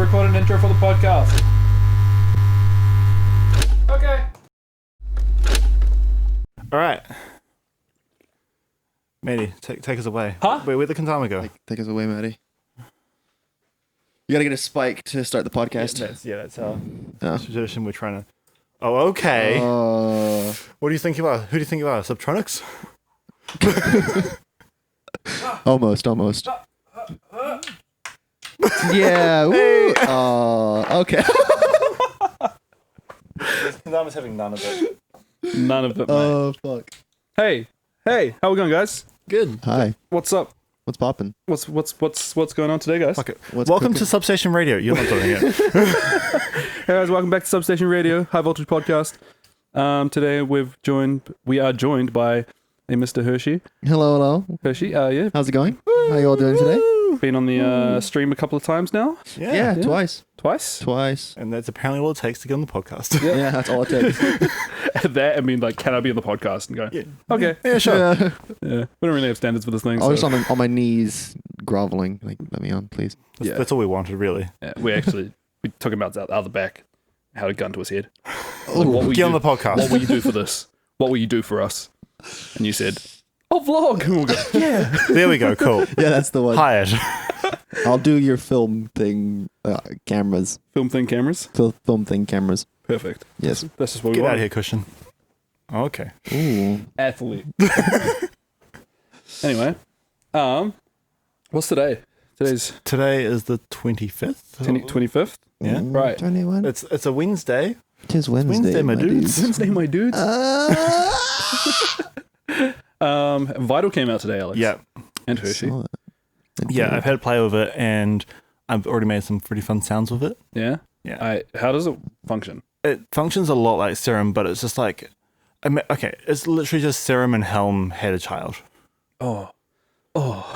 record an intro for the podcast. Okay. All right. Matey, take us away. Huh? Wait, where'd the Kentama go? Take us away, Maddie. You gotta get a spike to start the podcast. That's our Oh. tradition we're trying to... Oh, okay. What do you think you are? Who do you think you are? Subtronics? Almost. Yeah. Woo. Okay. Kentama's having none of it. None of it, mate. Oh, fuck. Hey, how we going, guys? Good. Hi. What's up? What's poppin'? What's going on today, guys? Fuck it. What's Welcome cooking? to Substation Radio. You're not doing it. Hey guys, welcome back to Substation Radio, High Voltage Podcast. Today we are joined by a Mr. Hershey. Hello. Hershey, yeah, How's it going? How you all doing today? been on the stream a couple of times now. Yeah, twice. Twice? And that's apparently all it takes to get on the podcast. Yeah, that's all it takes. That, I mean, like, can I be on the podcast? And go, okay. Yeah, sure. Yeah. Yeah, we don't really have standards for this thing. I was so. just on my knees groveling. Like, let me on, please. That's all we wanted, really. Yeah, we took him out the back, had a gun to his head. Oh, Like, what will Get you on do? the podcast. What will you do for this? What will you do for us? And you said, I'll vlog. And we'll go, yeah. There we go. Cool. Yeah, that's the one. Hired. I'll do your film thing cameras. Film thing cameras. Film thing cameras. Perfect. Yes. That's just what we Get want. out of here, Cushion. Okay. Ooh. Athlete. Anyway, what's today? Today is the 25th. 25th? Yeah. Right. 21. It's a Wednesday. Tis Wednesday, Wednesday, my dudes. Wednesday, my dudes. Vital came out today, Alex. Yeah. And Hershey. Saw that. Yeah, I've had a play with it, and I've already made some pretty fun sounds with it. Yeah? Yeah. How does it function? It functions a lot like Serum, but it's just like... okay, it's literally just Serum and Helm had a child. Oh,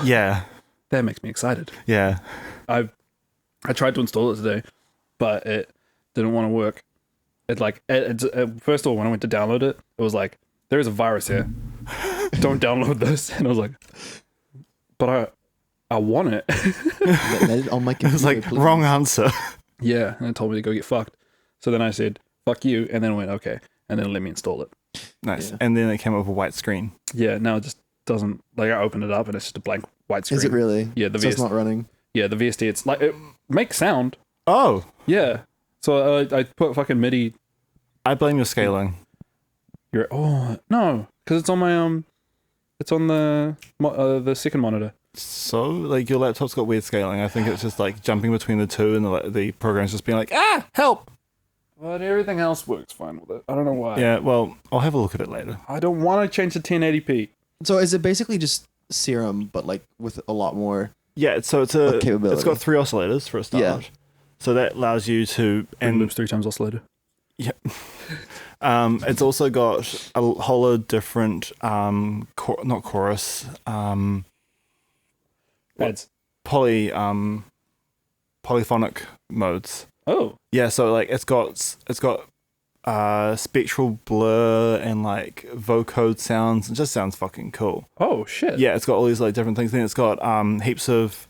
Yeah. that makes me excited. Yeah. I tried to install it today, but it didn't want to work. First of all, when I went to download it, it was like, there is a virus here. Don't download this. And I was like, but I want it. Let it on my It computer. was like, please. wrong answer. Yeah, and it told me to go get fucked. So then I said, fuck you, and then I went, okay. And then it let me install it. Nice. Yeah. And then it came up with a white screen. Yeah, now it just doesn't, like, I opened it up and it's just a blank white screen. Is it really? Yeah, the So it's VST. not running. Yeah, the VST, it's like, it makes sound. Oh, Yeah. So I put fucking MIDI. I blame your scaling. No, because it's on my, it's on the second monitor. So, like, your laptop's got weird scaling. I think it's just, like, jumping between the two and the program's just being like, help! But everything else works fine with it. I don't know why. Yeah, well, I'll have a look at it later. I don't want to change to 1080p. So is it basically just Serum, but like with a lot more? Yeah, so it's a... Capability. It's got 3 oscillators for a start. Yeah. So that allows you to... And loops 3 times oscillator. Yeah. It's also got a whole lot of different, not chorus, Ads. polyphonic modes. Oh. Yeah, so like it's got spectral blur and like vocode sounds. It just sounds fucking cool. Oh, shit. Yeah, it's got all these like different things. Then it's got heaps of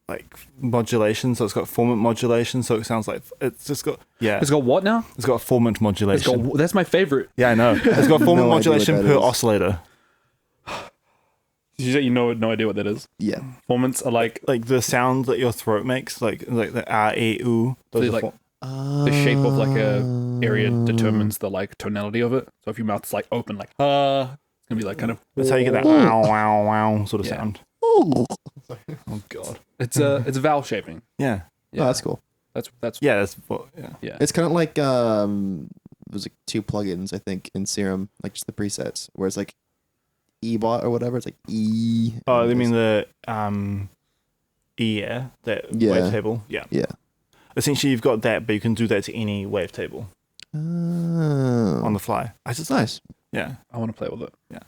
like modulation. So it's got formant modulation. So it sounds like it's just got It's got what now? it's got formant modulation. That's my favorite. Yeah, I know. It's got formant No idea what modulation that per is. oscillator. You know, no idea what that is. Yeah. Formants are like Like the sound that your throat makes, like the ah, e, oo. Those So, are like, the shape of like a area determines the like tonality of it. So if your mouth's like open, like it's gonna be like kind of. That's how you get that wow, wow, wow sort of Yeah. sound. Oh, Oh god. It's vowel shaping. Yeah. Yeah, oh, that's cool. that's Yeah, that's what. Yeah. yeah. It's kind of like there's like 2 plugins I think in Serum, like just the presets, where it's like E-bot or whatever. It's like E. Oh, they mean the yeah, that Yeah. wavetable. Yeah. Yeah. Essentially, you've got that, but you can do that to any wavetable on Oh, the fly. that's just nice. Yeah. I want to play with it. Yeah.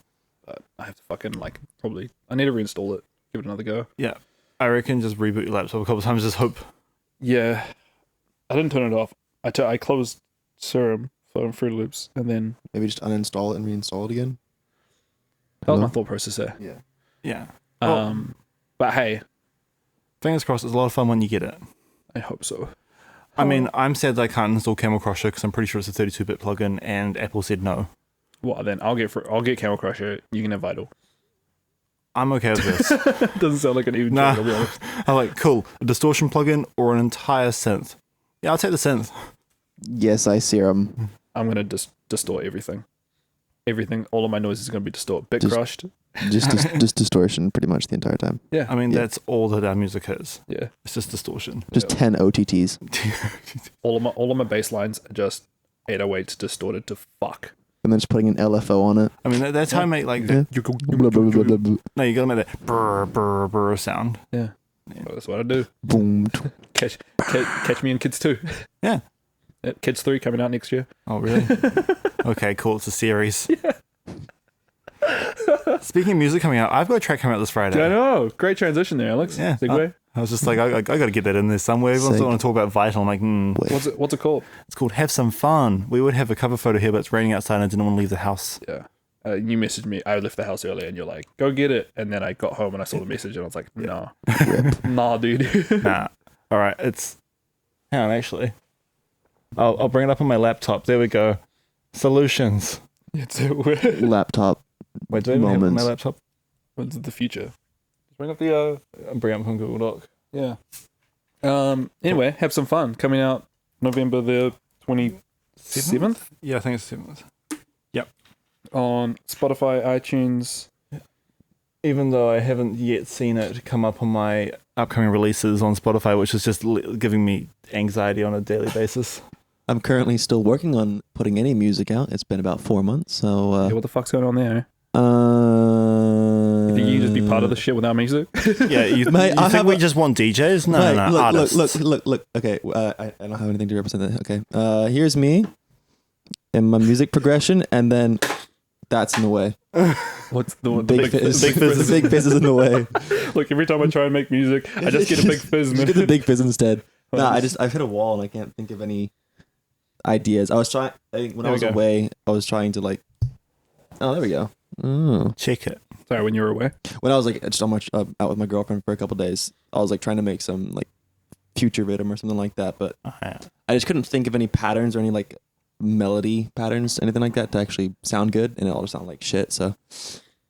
But I have to fucking like probably. I need to reinstall it. Give it another go. Yeah. I reckon just reboot your laptop a couple of times. Just hope. Yeah. I didn't turn it off. I closed Serum for Fruit Loops and then Maybe just uninstall it and reinstall it again. that was my No? thought process there. Yeah. Yeah. But hey, Fingers crossed. It's a lot of fun when you get it. I hope so. I mean, I'm sad that I can't install Camel Crusher because I'm pretty sure it's a 32-bit plugin, and Apple said no. Well, then I'll get Camel Crusher. You can have Vital. I'm okay with this. Doesn't sound like an even Nah. choice, I'll be honest. I'm like, cool. A distortion plugin or an entire synth? Yeah, I'll take the synth. Yes, I Serum. I'm gonna distort everything. Everything, all of my noise is gonna be distort. Bit Just- crushed. Just distortion pretty much the entire time. Yeah. I mean, Yeah. that's all that our music is. Yeah. It's just distortion. Just 10 OTTs. All of my bass lines are just 808s distorted to fuck. And then just putting an LFO on it. I mean, that's how I make like. Yeah. You go. Blah, blah, blah, blah, blah. No, you gotta make that brr brr brr sound. Yeah. Well, that's what I do. Boom. Catch me in Kids 2. Yeah. Kids 3 coming out next year. Oh, really? Okay, cool. It's a series. Yeah. Speaking of music coming out, I've got a track coming out this Friday. I know. Great transition there, Alex. Yeah. Segue. I was just like, I got to get that in there somewhere. Everyone's Sick. want to talk about Vital. I'm like, What's it called? it's called Have Some Fun. We would have a cover photo here, but it's raining outside and I didn't want to leave the house. Yeah. You messaged me. I left the house earlier, and you're like, "Go get it." And then I got home and I saw the message, and I was like, "No, nah, dude." Nah. All right. Hang on, actually. I'll bring it up on my laptop. There we go. Solutions. It's what's Laptop. Wait, do I even have it on my Moments. laptop? the future? Bring up the I'll bring it up on Google Doc. yeah. Anyway, have some fun. Coming out November the 27th Yeah, I think it's 7th. on Spotify, iTunes. Even though I haven't yet seen it come up on my upcoming releases on Spotify, which is just giving me anxiety on a daily basis. I'm currently still working on putting any music out. It's been about 4 months, so Yeah, what the fuck's going on there? you Think you can just be part of the shit without music? Yeah, you Mate, I think have we a- just want DJs? No, no, artists. Look. Okay, I don't have anything to represent that. Okay, here's me and my music progression, and then that's in the way. What's the Big fizz. big fizz. The big fizz is in the way. Look, every time I try and make music, I just get a big fizz, Just man. get the big fizz instead. Nah, I've hit a wall and I can't think of any ideas. I think when I There we was go. away, I was trying to like. Oh, there we go. Oh. Check it. Sorry, when you were away. When I was like just out with my girlfriend for a couple days, I was like trying to make some like future rhythm or something like that, but Oh, yeah. I just couldn't think of any patterns or any like melody patterns, anything like that to actually sound good, and it all just sounded like shit. So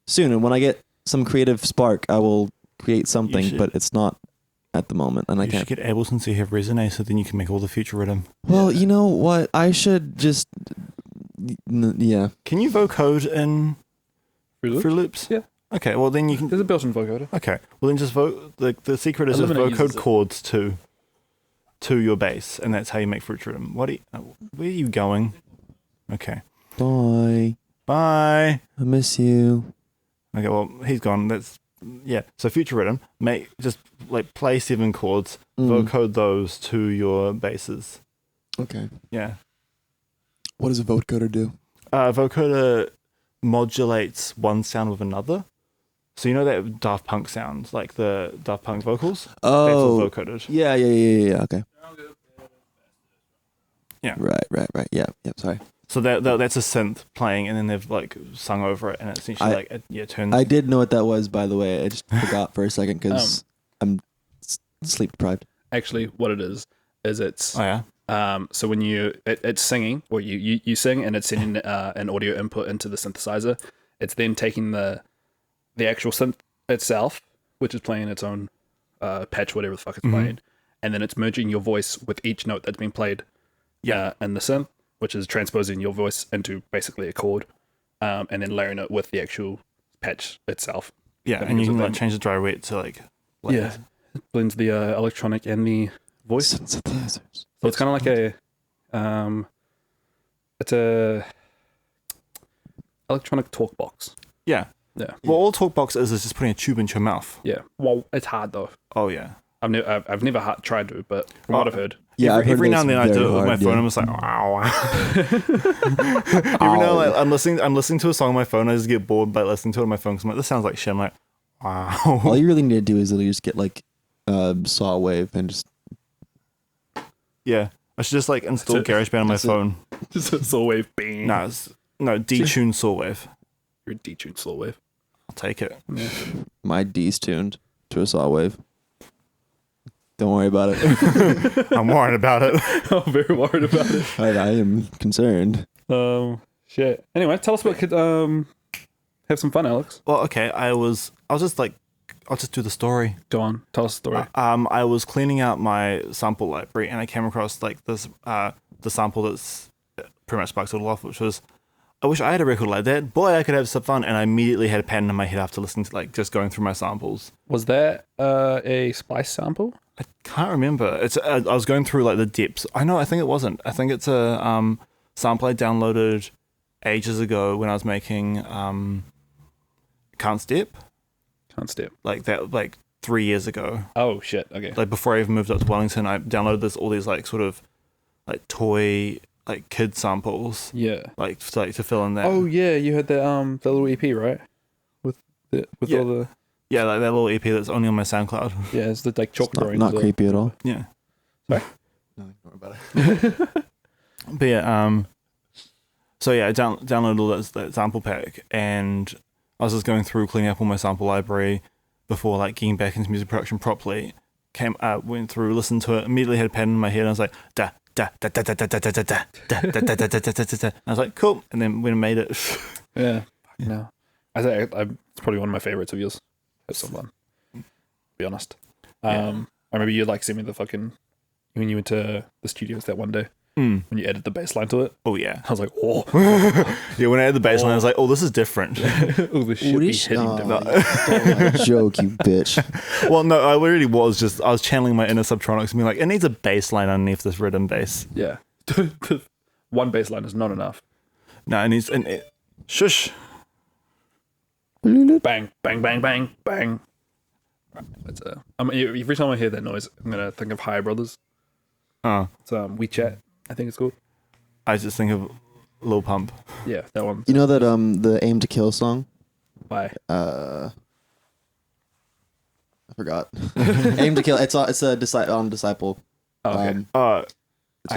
soon, and when I get some creative spark, I will create something, should- but it's not at the moment, and I You can't. should get Ableton so you have Resonate, so then you can make all the future rhythm. Well, you know what? I should just. Yeah. Can you vocode in Fruit Loops? Yeah. Okay, well then you can. There's a built-in vocoder. Okay, well then just vote. The secret is just Eliminate vocode uses it. chords to your bass, and that's how you make fruit rhythm. Where are you going? Okay, Bye. bye. I miss you. Okay, well he's gone. Yeah. So future rhythm, just like play 7 chords, vocode those to your basses. Okay. Yeah. What does a vocoder do? Vocoder modulates one sound with another. So you know that Daft Punk sound, like the Daft Punk vocals? Oh. That's all vocoded. Yeah. Okay. Yeah. Right. Yeah. Sorry. So that's a synth playing, and then they've like sung over it, and it's essentially it turns. I did know what that was, by the way. I just forgot for a second because I'm sleep deprived. Actually, what it is it's Oh yeah. so when it's singing, or you sing and it's sending an audio input into the synthesizer. It's then taking the actual synth itself, which is playing its own patch, whatever the fuck it's playing, and then it's merging your voice with each note that's been played in the synth, which is transposing your voice into basically a chord, and then layering it with the actual patch itself. Yeah, That and you gives can it like that- change the dry wet to like. Yeah, it blends the electronic and the voice. Synthesizers. So it's kind of like it's a electronic talk box. Yeah. Yeah. Well, all Talkbox is just putting a tube into your mouth. Yeah. Well, it's hard though. Oh yeah. I've never tried to, but from what I've heard, Yeah, Every now and then I do it with my phone. Yeah. I'm just like, wow. Every now and then I'm listening to a song on my phone. I just get bored by listening to it on my phone because I'm like, this sounds like shit. I'm like, wow. All you really need to do is literally just get like saw wave and just Yeah, I should just like install That's it. GarageBand on my That's it. phone. just a slow wave. Bing. No, detune Sawwave. You're a detuned slow wave. I'll take it. Yeah. my D's tuned to a saw wave. Don't worry about it. I'm worried about it. I'm very worried about it. I am concerned. Shit. Anyway, tell us what could have some fun, Alex. Well, okay. I'll just do the story. Go on, tell us the story. I was cleaning out my sample library and I came across like this the sample that's pretty much sparked it all off, which was, I wish I had a record like that. Boy, I could have some fun. And I immediately had a pattern in my head after listening to like just going through my samples. Was that a Splice sample? I can't remember. It's I was going through like the depths. I think it wasn't. I think it's a sample I downloaded ages ago when I was making Can't Step. Can't Step. Like that, like 3 years ago. Oh shit. Okay. Like before I even moved up to Wellington, I downloaded all these like sort of like toy like kid samples. Yeah. Like to fill in that. Oh yeah, you had the little EP, right? With Yeah. all the Yeah, like that little EP that's only on my SoundCloud. yeah, it's the like chalk drawings. Not creepy at all. Yeah. No, don't worry about it. But yeah, so yeah, I downloaded all that sample pack, and I was just going through cleaning up all my sample library before like getting back into music production properly. Went through, listened to it, immediately had a pattern in my head, and I was like da da da da da da da da da da da da da da da da da. I was like cool, and then when I made it, Yeah. No. I think it's probably one of my favorites of yours. Have some fun. Be honest. I remember you like sent me the fucking when you went to the studios that one day when you added the bass line to it. oh yeah, I was like, oh, yeah. When I had the bass line, I was like, oh, this is different. oh the shit be hitting different. Joke, you bitch. Well, no, I really was I was channeling my inner Subtronics and being like, it needs a bass line underneath this rhythm bass. Yeah. One bass line is not enough. No, it needs shush. Bang, bang, bang, bang, bang. Right, that's every time I hear that noise, I'm gonna think of Hi Brothers. Oh, It's WeChat, I think it's called. I just think of Lil Pump. Yeah, that one. You know that the Aim to Kill song? Bye. I forgot. Aim to Kill. It's a Disciple. Oh, okay. I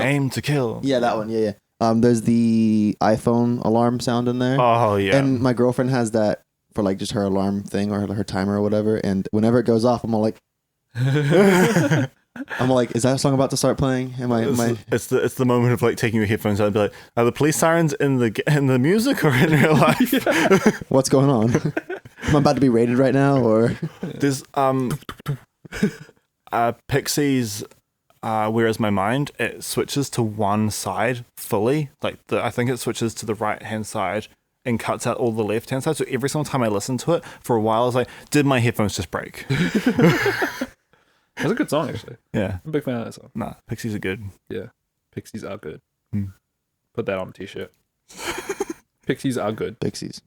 aim to kill. Yeah, that one. Yeah. There's the iPhone alarm sound in there. Oh yeah. And my girlfriend has that for like just her alarm thing or her timer or whatever. And whenever it goes off, I'm all like, is that song about to start playing? It's the moment of like taking your headphones out and be like, are the police sirens in the music or in real life? What's going on? Am I about to be raided right now? Or There's Pixies. Where is my mind? It switches to one side fully. Like I think it switches to the right hand side and cuts out all the left hand side. So every single time I listen to it, for a while I was like, did my headphones just break? That's a good song, actually. Yeah. I'm a big fan of that song. Nah, Pixies are good. Yeah. Pixies are good. Hmm. Put that on a t-shirt. Pixies are good. Pixies.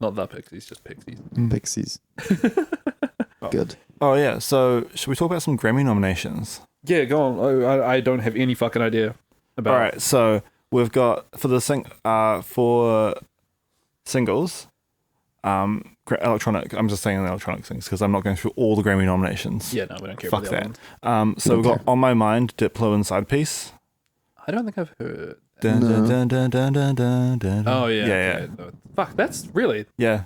Not the Pixies, just Pixies. Pixies. Good. Oh yeah. So should we talk about some Grammy nominations? Yeah, go on. I don't have any fucking idea about All right. So we've got for singles, electronic. I'm just saying the electronic things because I'm not going through all the Grammy nominations. Yeah, no, we don't care Fuck about the other that. ones. So we've got On My Mind, Diplo and Side Piece. I don't think I've heard. Dun, No. dun, dun, dun, dun, dun, dun. Oh, yeah. Yeah. Okay. No. Fuck, that's really... Yeah.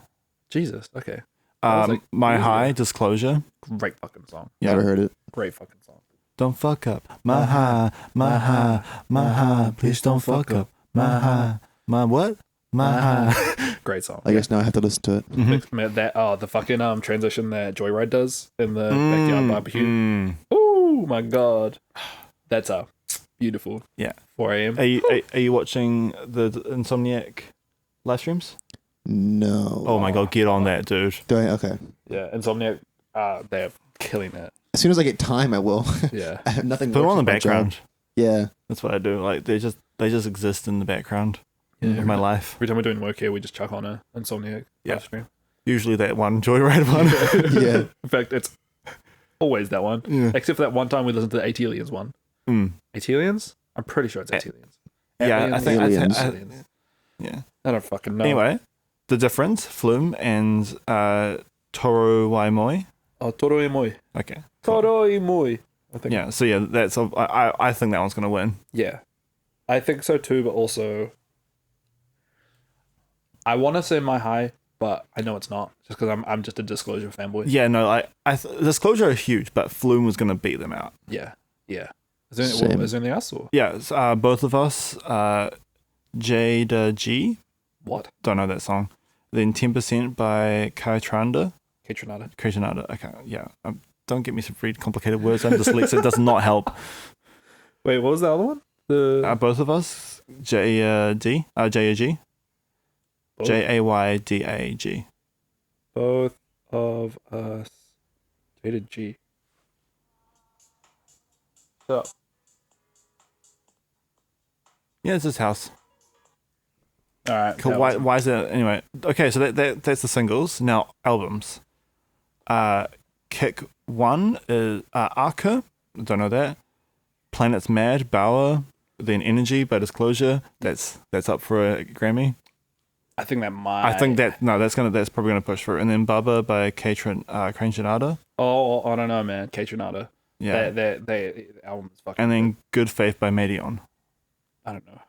Jesus, okay. I was like, My years ago. High, Disclosure. Great fucking song. Yeah. Never heard it. Great fucking song. Don't fuck up. My high, my high, my high. Please don't fuck up. My high, my what? My high. Great song. I guess now I have to listen to it. Mhm. The fucking transition that Joyride does in the backyard barbecue. Mm. Oh my god. That's beautiful. Yeah. 4 a.m. Are you watching the Insomniac live streams? No. Oh my god, get on that, dude. Okay. Yeah, Insomniac, they're killing it. As soon as I get time, I will. Yeah. I have nothing. Put them worse on the than my job. background. Yeah. That's what I do. Like they just exist in the background Yeah, of my life. Every time we're doing work here, we just chuck on a Insomniac Yeah. live stream. Usually that one Joyride one. Yeah. In fact, it's always that one. Yeah. Except for that one time we listened to the Atelians one. Mm. Atelians? I'm pretty sure it's Atelians. Yeah, I think Aliens. Atelians. yeah. I don't fucking know. Anyway, The Difference, Flume and Toro Waimoi. Oh, Toro e Moi. Okay. Toro e Moi. I think. Yeah, so yeah, that's I think that one's gonna win. Yeah. I think so too, but also I want to say My High, but I know it's not just because I'm just a Disclosure fanboy. Yeah, no, Disclosure are huge, but Flume was gonna beat them out. Yeah. Is Same. there anything else or Yeah, it's, both of us. Jada G. what? Don't know that song. Then 10% by Kai Tranda. K-Tronada. Okay, yeah. Don't get me to read complicated words. I'm dyslexic. It does not help. Wait, what was the other one? The Both of us. J-A-D. J-A-G. Both? J-A-Y-D-A-G. Both of us. Jada G. So Yeah, it's his house. all right. Cool. Why is it anyway? Okay, so that's the singles. Now albums. Kick 1 is Arca. Don't know that. Planet's Mad, Bauer, then Energy by Disclosure. That's up for a Grammy. I think that might. I think that's probably gonna push through. And then Bubba by Crane Janata. Oh, I don't know, man. K-Tronada. Yeah. The album is fucking. And then Good Faith by Medion. I don't know.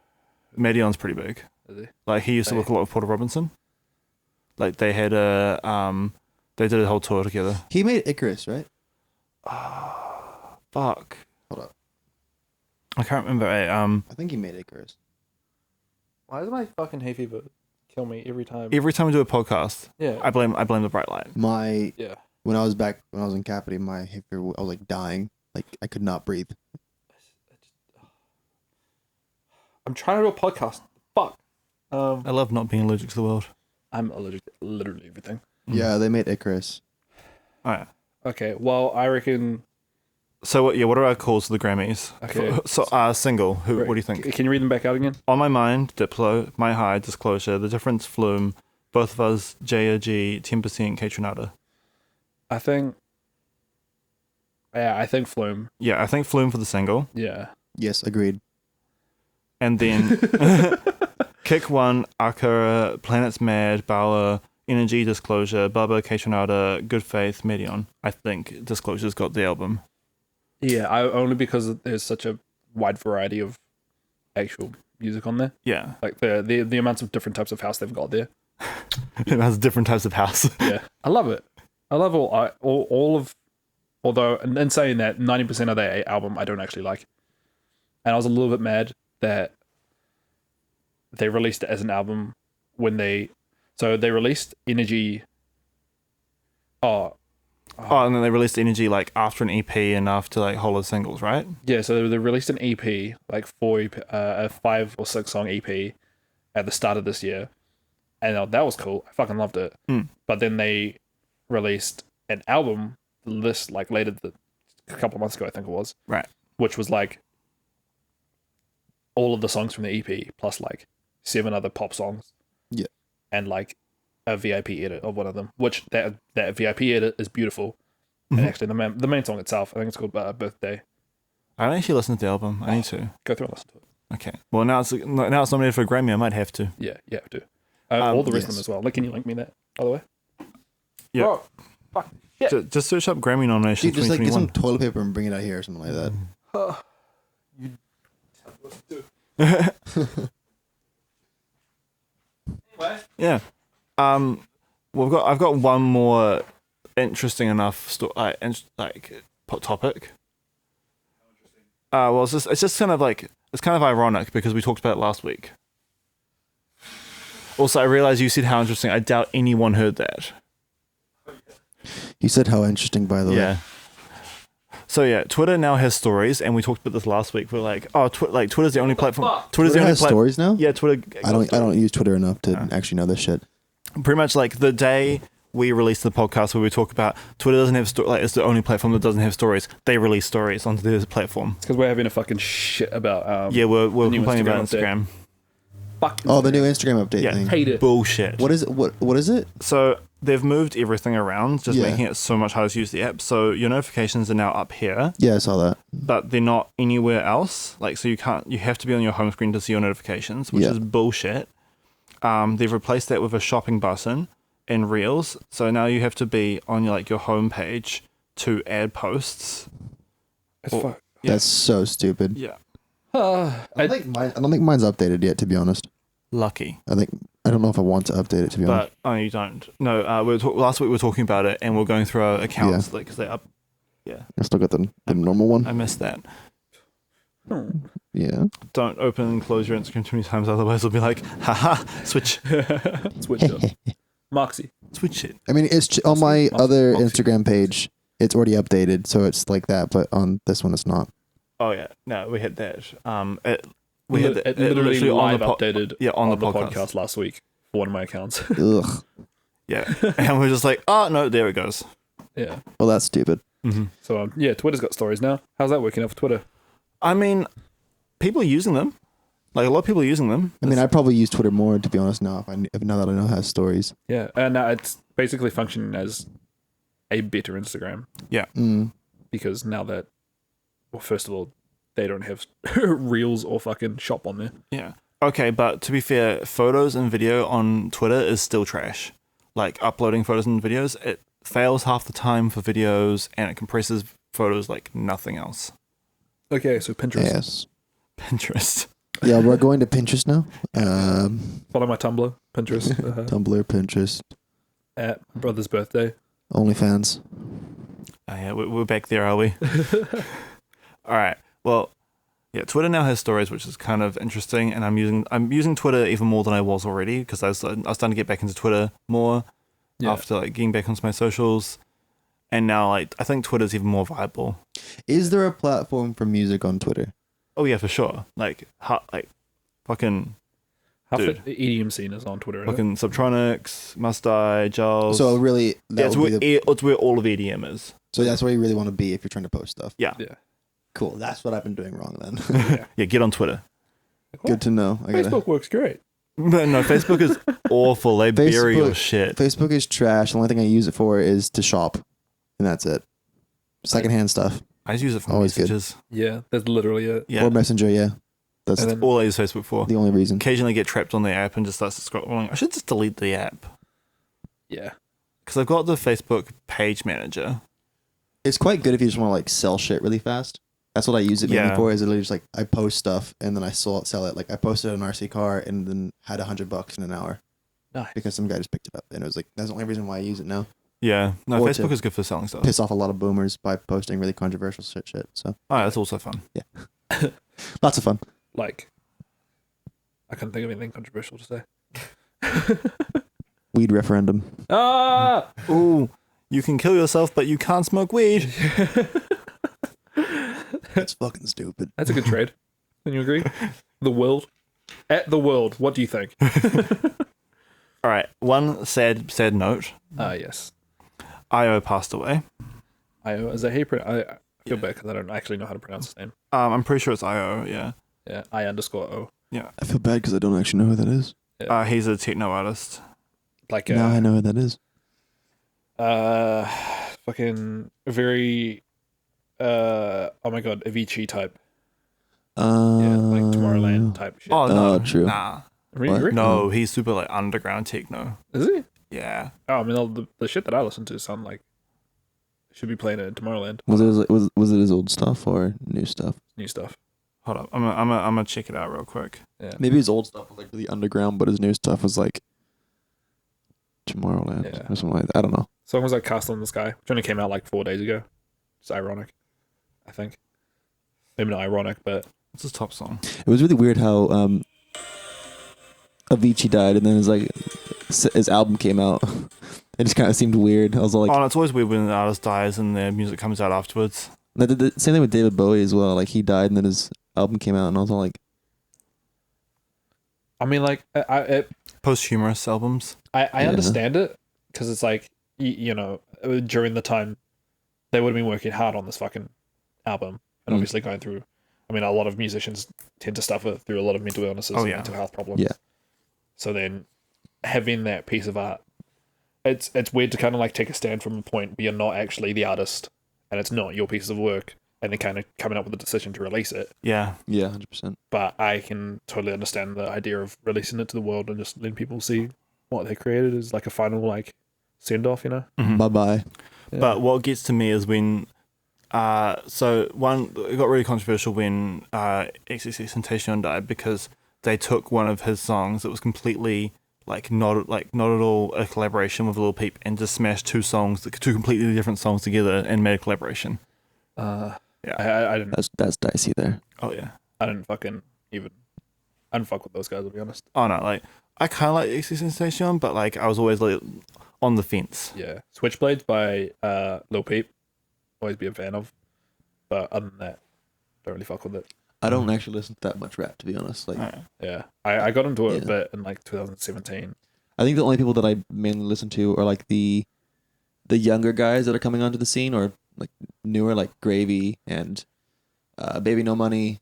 Medion's pretty big. Is he? Like he used to look a lot with Porter Robinson. Like they had a they did a whole tour together. He made Icarus, right? Fuck. Hold up. I can't remember. I think he made Icarus. Why does my fucking hay fever kill me every time? Every time we do a podcast, Yeah. I blame the bright light. Yeah. When I was in Capity, my hay fever, I was like dying. Like I could not breathe. I'm trying to do a podcast. Fuck. I love not being allergic to the world. I'm allergic to literally everything. Yeah, they made Icarus. Oh, yeah. Okay. Well, I reckon. So what are our calls to the Grammys? Okay. So single. What do you think? Can you read them back out again? On My Mind, Diplo, My High, Disclosure, The Difference, Flume, Both of Us, J.O.G., 10%, K-Tronada. I think. Yeah, I think Flume. Yeah, I think Flume for the single. Yeah. Yes, agreed. And then Kick 1, Akira, Planet's Mad, Bauer, Energy, Disclosure, Bubba, K-Tronada, Good Faith, Medion. I think Disclosure's got the album. Yeah, only because there's such a wide variety of actual music on there. Yeah. Like the amounts of different types of house they've got there. It has different types of house. Yeah, I love it. I love all of. Although, in saying that, 90% of their album I don't actually like, and I was a little bit mad that they released it as an album when they released Energy. Oh, and then they released Energy like after an EP and after like whole of singles, right? Yeah, so they released an EP, like a 5 or 6 song EP at the start of this year. And that was cool. I fucking loved it. But then they released an album list like later, a couple of months ago, I think it was. Right. Which was like all of the songs from the EP plus like 7 other pop songs. Yeah. And like a VIP edit of one of them, which that VIP edit is beautiful. And actually, the main song itself, I think it's called Birthday. I don't actually listen to the album. I need to. Go through and listen to it. Okay. Well, now it's nominated for a Grammy. I might have to. Yeah, you have to. All the rest of them yes. as well. Like, can you link me that, by the way? Yeah. Bro, fuck. Shit. Just search up Grammy nominations Dude, just like get 2021. some toilet paper and bring it out here or something like that. Anyway. Yeah. I've got one more interesting enough topic. Well, it's just kind of like it's kind of ironic because we talked about it last week. Also, I realized you said how interesting. I doubt anyone heard that. He said how interesting, by the way. Yeah. So yeah, Twitter now has stories, and we talked about this last week. We're like, oh, Twitter's the only platform. Twitter's the Twitter only has stories now? Yeah, Twitter. I don't use Twitter enough to actually know this shit. Pretty much like the day we released the podcast where we talk about Twitter doesn't have it's the only platform that doesn't have stories. They release stories onto their platform. It's because we're having a fucking shit about. Yeah, we're new complaining about Instagram Instagram. Fuck. Oh, the new Instagram update Yeah, thing. Hate it. bullshit. What is it? What is it? So they've moved everything around, just Yeah. making it so much harder to use the app. So your notifications are now up here, Yeah, I saw that. but they're not anywhere else. Like, so you have to be on your home screen to see your notifications, which Yeah. is bullshit. They've replaced that with a shopping button in Reels. So now you have to be on your home page to add posts. It's Well, fuck. Yeah. That's so stupid. Yeah. I don't think mine's updated yet, to be honest. Lucky. I think I don't know if I want to update it, to be honest. But you don't. No, last week we were talking about it, and we are going through our accounts, like, because they up. Yeah, I still got the normal one. I missed that. Yeah. Don't open and close your Instagram too many times, otherwise it'll be like, haha, switch Switch it. Moxie. it. I mean, it's on my other Moxie. Instagram page. It's already updated, so it's like that. But on this one, it's not. Oh yeah, no, we had that. It literally live updated on the podcast last week for one of my accounts. Ugh. Yeah, and we're just like, oh no, there it goes. Yeah. Well, that's stupid. Mm-hmm. So yeah, Twitter's got stories now. How's that working out for Twitter? I mean, people are using them. Like, a lot of people are using them. I mean, I probably use Twitter more, to be honest. Now, now that I know it has stories. Yeah, and now it's basically functioning as a better Instagram Mm. because now that, well, first of all, they don't have reels or fucking shop on there. Yeah. Okay, but to be fair, photos and video on Twitter is still trash. Like, uploading photos and videos, it fails half the time for videos, and it compresses photos like nothing else. Okay, so Pinterest. Yes. Pinterest. Yeah, we're going to Pinterest now. Follow my Tumblr, Pinterest, Tumblr, Pinterest, at my brother's birthday. OnlyFans. Oh yeah, we're back there, are we? All right. Well, yeah, Twitter now has stories, which is kind of interesting, and I'm using Twitter even more than I was already, because I was starting to get back into Twitter more after like getting back onto my socials, and now like I think Twitter's even more viable. Is there a platform for music on Twitter? Oh yeah, for sure. Like fucking Half Dude. the EDM scene is on Twitter. Right? fucking Subtronics, Must Die, Giles. So really, it's where all of EDM is. so that's where you really want to be if you're trying to post stuff. Yeah. Yeah. Cool. That's what I've been doing wrong then. Yeah, get on Twitter. Good to know. Facebook works great. But no, Facebook is awful. They bury your Facebook- shit. Facebook is trash. The only thing I use it for is to shop, and that's it. Secondhand stuff I just use it for Always good. messages. Yeah, that's literally it. Yeah, or Messenger. Yeah, that's And then- all I use Facebook for. the only reason. Occasionally get trapped on the app and just start scrolling. I should just delete the app Yeah. because I've got the Facebook page manager. It's quite good if you just want to like sell shit really fast. That's what I use it mainly Yeah. for. Is literally just like I post stuff and then I sell it. Like I posted an RC car and then had $100 in an hour Nice. because some guy just picked it up, and it was like that's the only reason why I use it now. Yeah, no, Or Facebook to is good for selling stuff. Piss off a lot of boomers by posting really controversial shit. So Oh, that's also fun. lots of fun. Like, I couldn't think of anything controversial to say. Weed referendum. Ah! Ooh, you can kill yourself, but you can't smoke weed. That's fucking stupid. That's a good trade. Can you agree? The world. At the world, what do you think? All right, one sad note. Yes. Io passed away. Is that how you pronounce? I feel bad because I don't actually know how to pronounce his name. I'm pretty sure it's Io. Yeah. Yeah, I_O. I feel bad because I don't actually know who that is. He's a techno artist. Like Now I know who that is. fucking very oh my god, Avicii type. Yeah, like Tomorrowland type shit. Oh no, true. Nah, Really? what? no, he's super like underground techno. Is he? Yeah. Oh, I mean, all the shit that I listen to sound like should be playing it in Tomorrowland. Was it his old stuff or new stuff? New stuff. Hold up, I'm gonna check it out real quick. Yeah. Maybe his old stuff was like really underground, but his new stuff was like Tomorrowland Yeah. or something like that. I don't know. Song was like Castle in the Sky, which only came out like 4 days ago. It's ironic, I think. Maybe not ironic, but What's his top song? It was really weird how Avicii died and then his album came out. It just kind of seemed weird. I was all like, Oh, no, it's always weird when an artist dies and their music comes out afterwards. the same thing with David Bowie as well. Like he died and then his album came out, and I was all like, I mean, like Posthumous albums. I Yeah. understand it because it's like you know, during the time they would have been working hard on this fucking album and obviously going through. I mean, a lot of musicians tend to suffer through a lot of mental illnesses and mental health problems. Yeah. So then having that piece of art, it's weird to kind of like take a stand from a point where you're not actually the artist and it's not your piece of work, and then kind of coming up with a decision to release it. Yeah. yeah, 100%. But I can totally understand the idea of releasing it to the world and just letting people see what they created as like a final like send off, you know? Mhm. Bye bye. Yeah. But what gets to me is when, it got really controversial when XXXTentacion died because they took one of his songs that was completely not at all a collaboration with Lil Peep, and just smashed two completely different songs together and made a collaboration. Yeah, Yeah. I didn't. That's dicey there. Oh yeah. I didn't fucking even. I didn't fuck with those guys, to be honest. Oh no, like I kind of like XXXTentacion, but like I was always like on the fence. Yeah, Switchblades by Lil Peep, always be a fan of, but other than that, don't really fuck with it. I don't actually listen to that much rap, to be honest. Like, Yeah, I got into it a Yeah. bit in like 2017. I think the only people that I mainly listen to are like the younger guys that are coming onto the scene, or like newer, like Gravy and Baby No Money.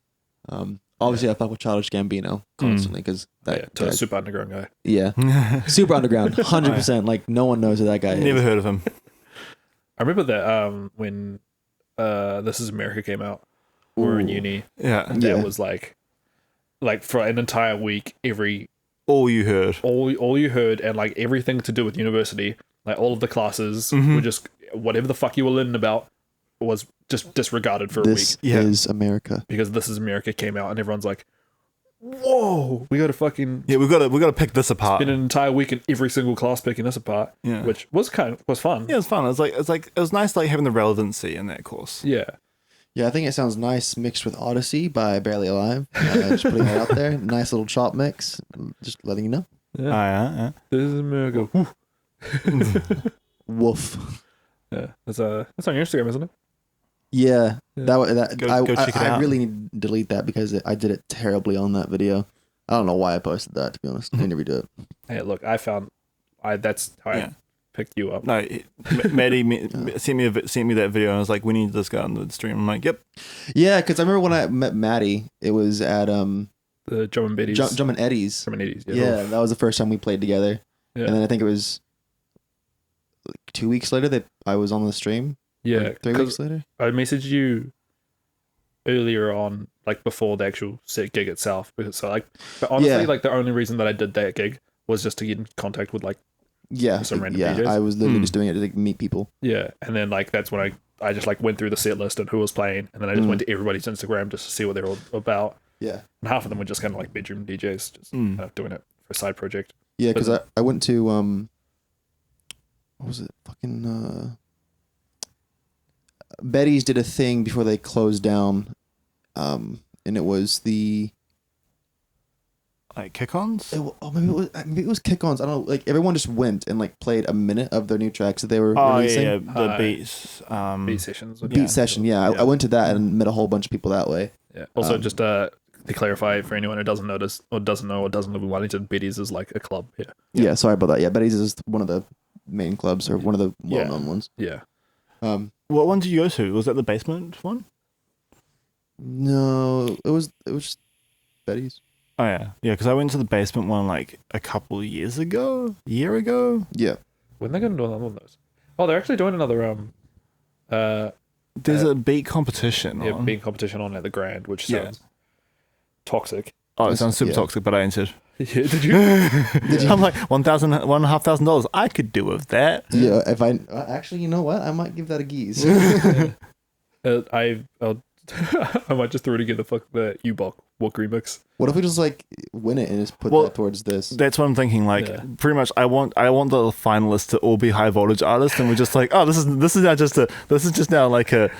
Obviously, I fuck with Childish Gambino constantly because Yeah, to a super underground guy. yeah, super underground, 100%. Like no one knows who that guy Never is. heard of him. I remember that when This Is America came out, we were in Ooh. uni. Yeah. And Yeah. that was like for an entire week, All you heard. all you heard, and like everything to do with university, like all of the classes were just whatever the fuck you were learning about was just disregarded for a week, This Yeah. is America. because This Is America came out, and everyone's like, "Whoa, we got to fucking Yeah, we got to pick this apart. spend an entire week in every single class picking this apart," Yeah. which was fun. Yeah, it was fun. It was nice like having the relevancy in that course. Yeah. Yeah, I think it sounds nice mixed with Odyssey by Barely Alive. Just putting it out there. Nice little chop mix. Just letting you know. Oh, yeah. This Is America. Woo. Woof. Yeah, that's on your Instagram, isn't it? Yeah, Yeah. that Go check it I out. really need to delete that because I did it terribly on that video. I don't know why I posted that, to be honest. I need to redo it. Hey, look, that's how Yeah. I picked you up. No, Maddie sent me that video and I was like, "We need this guy on the stream." I'm like, "Yep." Yeah, because I remember when I met Maddie, it was at The Drum and Betty's. Jump and Eddie's. Drum and Eddie's. Yeah, that was the first time we played together. Yeah. And then I think it was like 2 weeks later that I was on the stream. Yeah, Like 3 'cause weeks later. I messaged you earlier on, like before the actual set gig itself. But honestly, Yeah. like the only reason that I did that gig was just to get in contact with like, Yeah, some random yeah. DJs. I was literally just doing it to like, meet people. yeah, and then like that's when I just like went through the set list and who was playing, and then I just went to everybody's Instagram just to see what they're all about. Yeah, And half of them were just kind of like bedroom DJs, just kind of doing it for a side project. yeah. Because I went to what was it? Fucking Betty's did a thing before they closed down, and it was the Like kick-ons. maybe it was kick-ons. I don't know. Like everyone just went and like played a minute of their new tracks that they were Oh releasing. yeah, the beats. Beat sessions. would Beat be- session. Yeah, I went to that and met a whole bunch of people that way. Yeah. Also, just to clarify for anyone who doesn't notice or doesn't know or doesn't live in Wellington, Betty's is like a club here. Yeah, sorry about that. Yeah, Betty's is one of the main clubs or one of the well-known ones. Yeah. What one did you go to? Was that the basement one? No, it was just Betty's. Oh yeah, because I went to the basement one like a couple of years ago, year ago. Yeah. When they're going to do another one of those? Oh, they're actually doing another There's a beat competition. On. being competition on at the Grand, which Yeah. sounds toxic. Oh, it sounds super Yeah. toxic, but I entered. Yeah, did you? I'm like $1,500. I could do with that. Yeah, if I actually, you know what? I might give that a geese. I might just throw together the U-Bok Walk remix. What if we just like win it and just put Well, that towards this? That's what I'm thinking. Like, Yeah. pretty much, I want the finalists to all be high voltage artists, and we're just like, oh, this is just now like a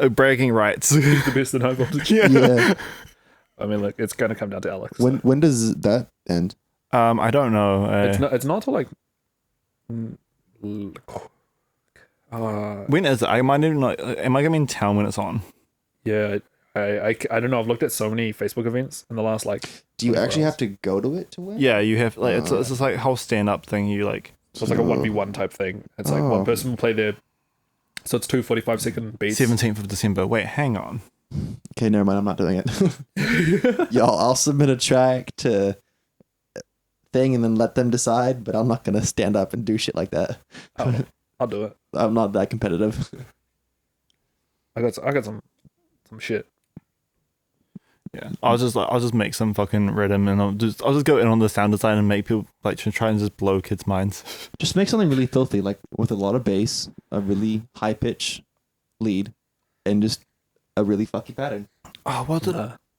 bragging rights. The best in high voltage. Yeah. I mean, like it's gonna come down to Alex. When does that end? I don't know. It's not till like. When is it? I might even not. Am I gonna be in town when it's on? Yeah, I don't know. I've looked at so many Facebook events in the last like. Do you 24 actually hours. have to go to it to win? Yeah, you have like it's just like a whole stand up thing. You like. So it's like a 1v1 type thing. It's like one person will play their. So it's 2 45-second beats. 17th of December. Wait, hang on. Okay, never mind. I'm not doing it. Y'all, I'll submit a track to thing and then let them decide. But I'm not gonna stand up and do shit like that. Oh, I'll do it. I'm not that competitive. I got some shit. Yeah, I'll just make some fucking rhythm and I'll just go in on the sound design and make people like try and just blow kids' minds. Just make something really filthy, like with a lot of bass, a really high pitch lead, and just a really fucky pattern. Oh,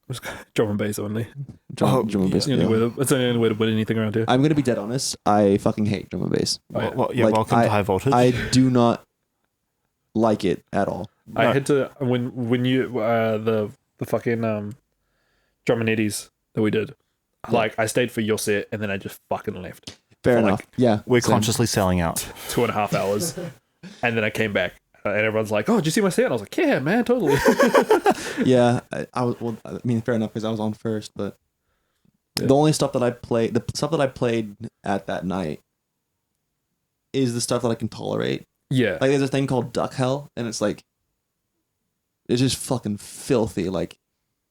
was drum and bass only. Drum and bass. It's the only way it's the only way to win anything around here. I'm gonna be dead honest. I fucking hate drum and bass. Oh, yeah, Like, welcome to high voltage. I do not like it at all. I No. had to when you the fucking drum and eddies that we did. Like I stayed for your set and then I just fucking left. Fair For, enough. like, Yeah, We're same. consciously selling out. 2.5 hours, and then I came back and everyone's like, "Oh, did you see my set?" And I was like, "Yeah, man, totally." Yeah, I was. Well, I mean, fair enough because I was on first, but Yeah. the only stuff that I played, the stuff that I played at that night, is the stuff that I can tolerate. Yeah, Like, there's a thing called Duck Hell, and it's like, it's just fucking filthy. Like,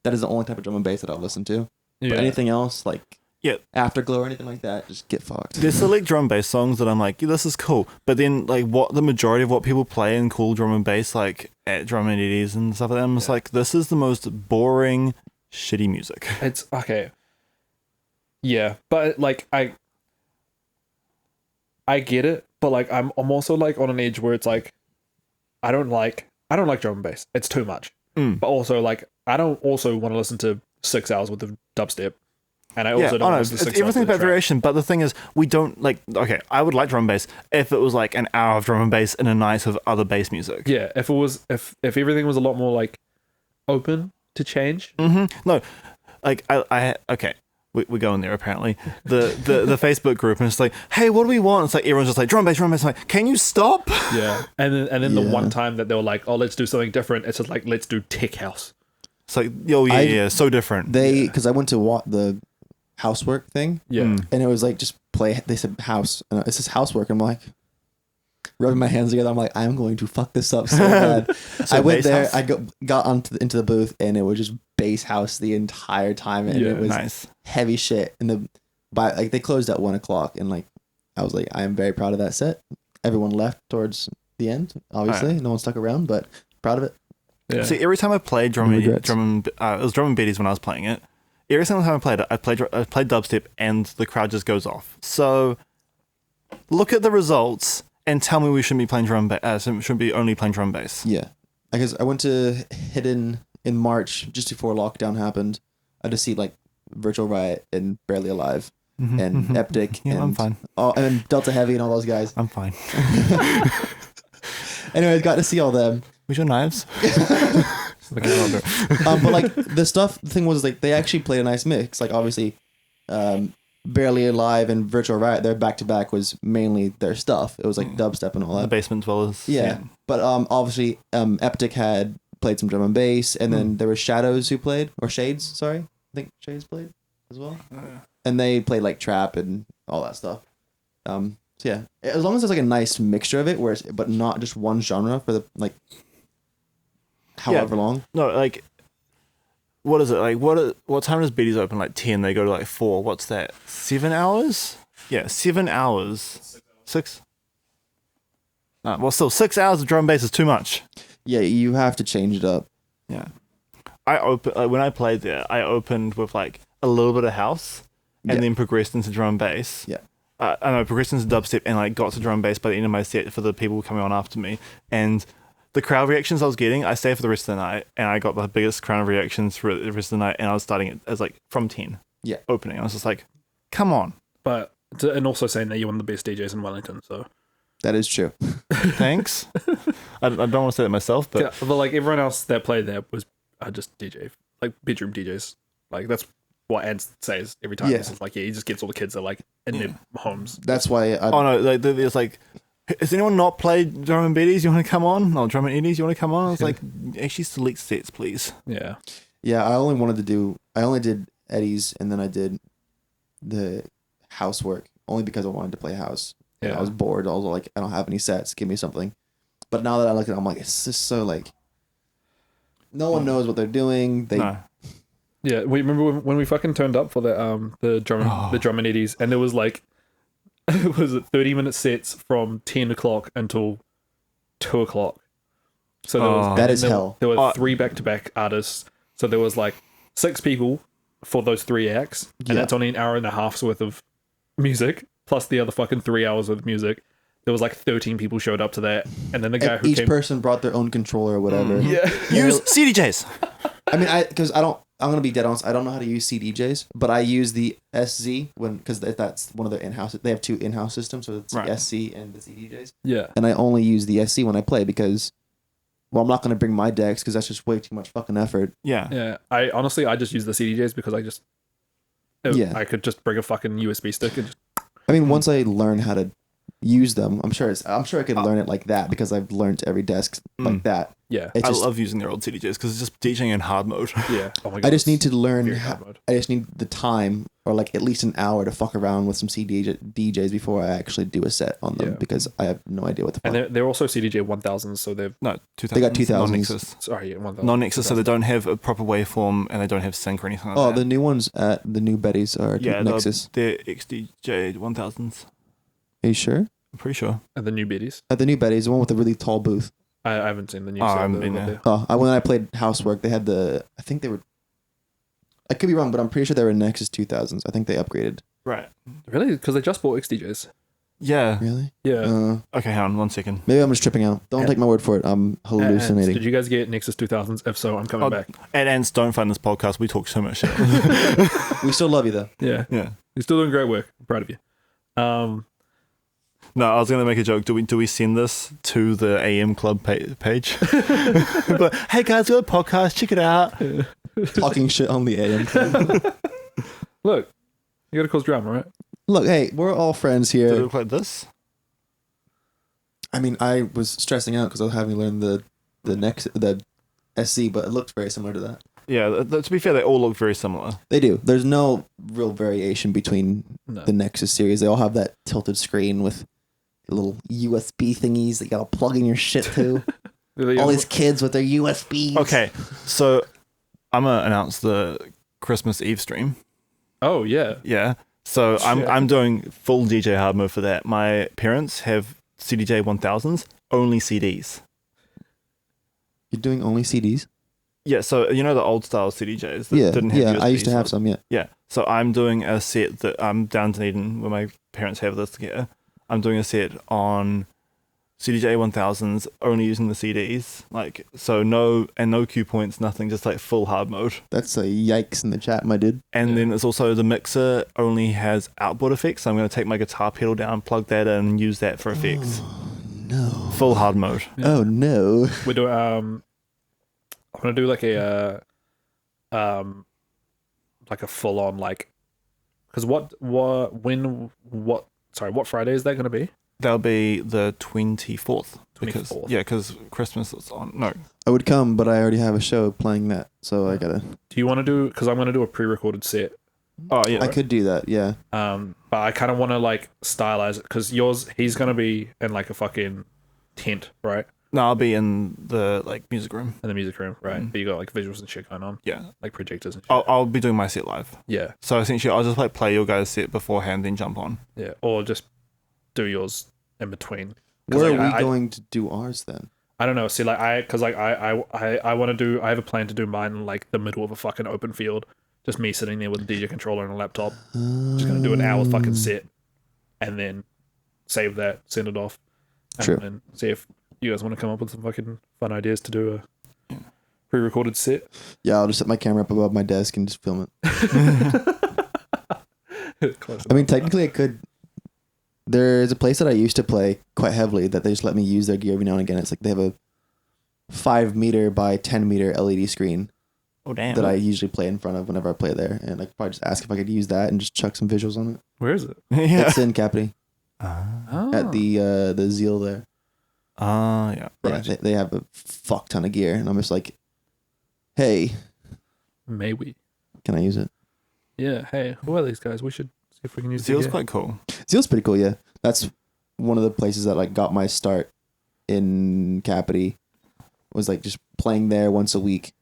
that is the only type of drum and bass that I'll listen to. yeah. But anything else, like, Yeah. Afterglow or anything like that, just get fucked. There's select drum and bass songs that I'm like, yeah, this is cool. But then, like, what the majority of what people play in cool drum and bass, like at drum and eddies and stuff like that, I'm just like, this is the most boring, shitty music. It's okay. Yeah, but like I get it, but like I'm also like on an edge where it's like I don't like drum and bass. It's too much. But also like I don't also want to listen to 6 hours worth of dubstep. And I also don't want to listen to 6 hours everything's worth about of trap. variation. But the thing is, we don't like. Okay, I would like drum and bass if it was like an hour of drum and bass and a night of other bass music. Yeah, if everything was a lot more like open to change. No, like I okay. We're going there apparently. The Facebook group and it's like, hey, what do we want? It's like everyone's just like drum and bass. I'm like, can you stop? Yeah, and then the Yeah. one time that they were like, oh, let's do something different. It's just like let's do tech house. It's like, oh yeah, yeah, so different. Because I went to the housework thing, Yeah, and it was like, just play. They said house. And it's just housework. I'm like, rubbing my hands together. I'm like, I'm going to fuck this up so bad. I went bass there. house? I got into the booth, and it was just bass house the entire time, and Yeah, it was Nice. heavy shit. And they closed at 1:00, and like I was like, I am very proud of that set. Everyone left towards the end. Obviously, no one stuck around, but proud of it. yeah. See, every time I played drum No and regrets. it was drum and beaties when I was playing it. Every single time I played it, I played dubstep and the crowd just goes off. So look at the results and tell me we shouldn't be playing drum bass. Shouldn't be only playing drum bass. Yeah, because I went to Hidden in March just before lockdown happened. I just see like Virtual Riot and Barely Alive and Eptic Yeah, and I'm fine. And Delta Heavy and all those guys. I'm fine. Anyways, got to see all them. Where's your knives? But like the thing was like they actually played a nice mix. Like obviously, Barely Alive and Virtual Riot, their back to back was mainly their stuff. It was like dubstep and all The that. basement dwellers. Yeah, but obviously, Eptic had played some drum and bass, and then there were Shadows who played, or Shades. Sorry, I think Shades played as well, and they played like trap and all that stuff. So yeah, as long as there's like a nice mixture of it, but not just one genre for the like however long. No, like, what is it? Like, what time does Beatties open? Like 10, they go to like 4. What's that? 7 hours? Yeah, 7 hours. 6? Well, still, 6 hours of drum and bass is too much. Yeah, you have to change it up. Yeah. When I played there, I opened with like a little bit of house and Yeah. then progressed into drum and bass. Yeah. I know, progressed into dubstep and like got to drum and bass by the end of my set for the people coming on after me. And the crowd reactions I was getting, I stayed for the rest of the night and I got the biggest crowd reactions for the rest of the night, and I was starting it as like from 10. Yeah. Opening. I was just like, come on. But and also saying that you're one of the best DJs in Wellington, so That is true. Thanks. I don't want to say that myself, but yeah, but like everyone else that played there was just DJ, like bedroom DJs. Like that's what Ed says every time. Yeah. It's just like he just gets all the kids that are like in their homes. That's why I. oh no, like, there's like, has anyone not played drum and beaties? You want to come on? No, drum and eddies. You want to come on? I was like, actually select sets, please. Yeah, Yeah, I only did Eddie's, and then I did the housework only because I wanted to play house. And Yeah. I was bored. I was like, I don't have any sets. Give me something. But now that I look at it, I'm like, it's just so like, no one knows what they're doing. They No. yeah. We remember when we fucking turned up for the drum and eddies, and there was like it was 30-minute sets from 10 o'clock until 2 o'clock. So there was, That is there, hell. There were 3 back-to-back artists. So there was like 6 people for those 3 acts, and Yeah. that's only an hour and a half's worth of music, plus the other fucking 3 hours of music. There was like 13 people showed up to that, and then the guy and who each came. person brought their own controller or whatever. Yeah, Use CDJs. I mean, because I don't. I'm gonna be dead honest. I don't know how to use CDJs, but I use the SZ because that's one of their in-house. They have 2 in-house systems, so it's Right. the SC and the CDJs. Yeah. And I only use the SC when I play because, well, I'm not gonna bring my decks because that's just way too much fucking effort. Yeah. Yeah. I just use the CDJs because I could just bring a fucking USB stick and just, I mean, once I learn how to use them, I'm sure I could learn it like that because I've learned every desk like that. yeah. It's I just, love using their old CDJs because it's just DJing in hard mode. Yeah. Oh my god. I just need to learn. very hard mode. I just need the time, or like at least an hour, to fuck around with some DJs before I actually do a set on them Yeah. because I have no idea what the fuck. And they're also CDJ 1000s, so they've No, 2000s. They got 2000s. Non-Nexus. sorry, 1000. Non-Nexus, so they don't have a proper waveform and they don't have sync or anything like Oh, that. the new ones at the new Betties are Nexus. They're XDJ 1000s. Are you sure? I'm pretty sure. And the new biddies. At the new Betties, the one with the really tall booth. I haven't seen the new Oh, I set. haven't been there. When I played Housework, they had I think they were. I could be wrong, but I'm pretty sure they were Nexus 2000s. I think they upgraded. Right. Really? Because they just bought XDJs. Yeah. Really? Yeah. Okay, hang on 1 second. Maybe I'm just tripping out. Don't take my word for it. I'm And hallucinating. did you guys get Nexus 2000s? If so, I'm coming Oh, back. And Ants, don't find this podcast. We talk so much shit. We still love you though. Yeah. Yeah. You're still doing great work. I'm proud of you. No, I was gonna make a joke. Do we send this to the AM Club page? But hey guys, we have a podcast. Check it out. Talking shit on the AM. Look, you gotta cause drama, right? Look, hey, we're all friends Does it here. look like this? I mean, I was stressing out because I was having to learn the SC, but it looked very similar to that. Yeah. To be fair, they all look very similar. They do. There's no real variation between No. the Nexus series. They all have that tilted screen with little USB thingies that you gotta plug in your shit to. All these kids with their USBs. Okay, so I'm gonna announce the Christmas Eve stream. Oh yeah. Yeah. So I'm doing full DJ hard mode for that. My parents have CDJ 1000s, only CDs. You're doing only CDs? Yeah, so you know the old style CDJs that Yeah, didn't have yeah. I used to USBs? have some. Yeah. Yeah. So I'm doing a set that I'm down to Dunedin where my parents have this together. I'm doing a set on CDJ 1000s, only using the CDs. Like, so no cue points, nothing, just like full hard mode. That's a yikes in the chat, my dude. And then it's also the mixer only has outboard effects. So I'm going to take my guitar pedal down, plug that in, and use that for effects. No. Full hard mode. Yeah. Oh no. We're doing. I'm gonna do like a full on like, because what Friday is that gonna be? That'll be the 24th. 24th. Because Christmas is on. No. I would come, but I already have a show playing that, so I gotta. Do you want to do? Because I'm gonna do a pre-recorded set. Oh, yeah. I could do that. Yeah. But I kind of want to like stylize it because he's gonna be in like a fucking tent, right? No, I'll be in the music room. In the music room, right? But you got like visuals and shit going on, Yeah. like projectors and shit. I'll be doing my set live. Yeah, So essentially, I'll just play your guys' set beforehand, then jump on. yeah, or just do yours in between. 'Cause, Where like, are we I going to do ours then? I don't know. See, like I want to do. I have a plan to do mine in like the middle of a fucking open field. Just me sitting there with a DJ controller and a laptop. Just gonna do an hour fucking set, and then save that, send it off, and True. then see if you guys want to come up with some fucking fun ideas to do a pre-recorded set. Yeah, I'll just set my camera up above my desk and just film it. Close I mean, technically, I could. There's a place that I used to play quite heavily that they just let me use their gear every now and again. It's like they have a 5 meter by 10 meter LED screen Oh, damn. that I usually play in front of whenever I play there, and I could probably just ask if I could use that and just chuck some visuals on it. Where is it? yeah. It's in Capri Oh. at the Zeal there. Yeah. Yeah, Right. they have a fuck ton of gear, and I'm just like, hey, Maybe. can I use it? Yeah. Hey, who are these guys? We should see if we can use. Zeal's the gear. quite cool. Zeal's pretty cool, yeah. That's one of the places that like got my start in Capri. Was like just playing there once a week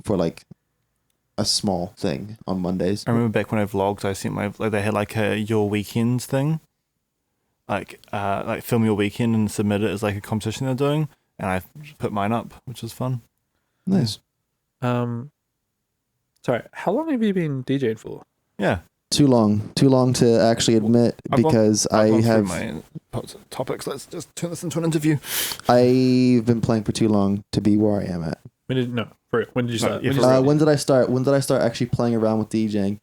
for like a small thing on Mondays. I remember back when I vlogged, I sent they had like a your weekends thing. Like film your weekend and submit it as like a competition they're doing, and I put mine up, which was fun. Nice. Sorry. How long have you been DJing for? Yeah. Too long to actually admit I've gone- because I've gone I through have my topics. Let's just turn this into an interview. I've been playing for too long to be where I am at. When did you start? yeah, When did you for start? real. When did I start? When did I start actually playing around with DJing?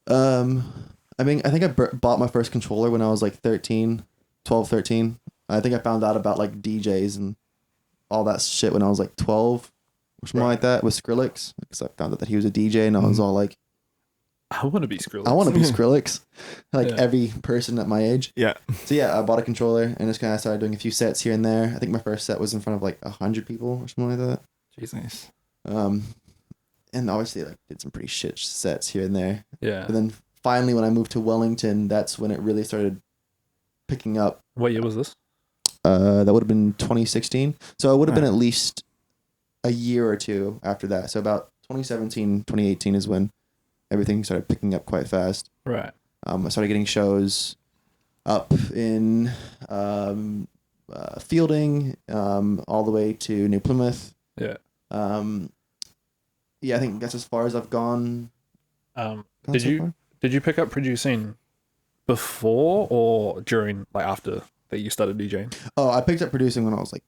I mean, I think I bought my first controller when I was like 13. I think I found out about like DJs and all that shit when I was like 12 or something like that with Skrillex, because I found out that he was a DJ and I was all like, I want to be Skrillex. I want to be Skrillex, like Yeah. every person at my age. Yeah. So yeah, I bought a controller and just kind of started doing a few sets here and there. I think my first set was in front of like 100 people or something like that. Nice. And obviously like did some pretty shit sets here and there. Yeah. But then finally, when I moved to Wellington, that's when it really started picking up. What year was this? That would have been 2016. So it would have been Right. at least a year or two after that. So about 2017, 2018 is when everything started picking up quite fast. Right. I started getting shows up in Fielding, all the way to New Plymouth. Yeah. Yeah, I think that's as far as I've gone. Did you pick up producing before or during, like after that you started DJing? Oh, I picked up producing when I was like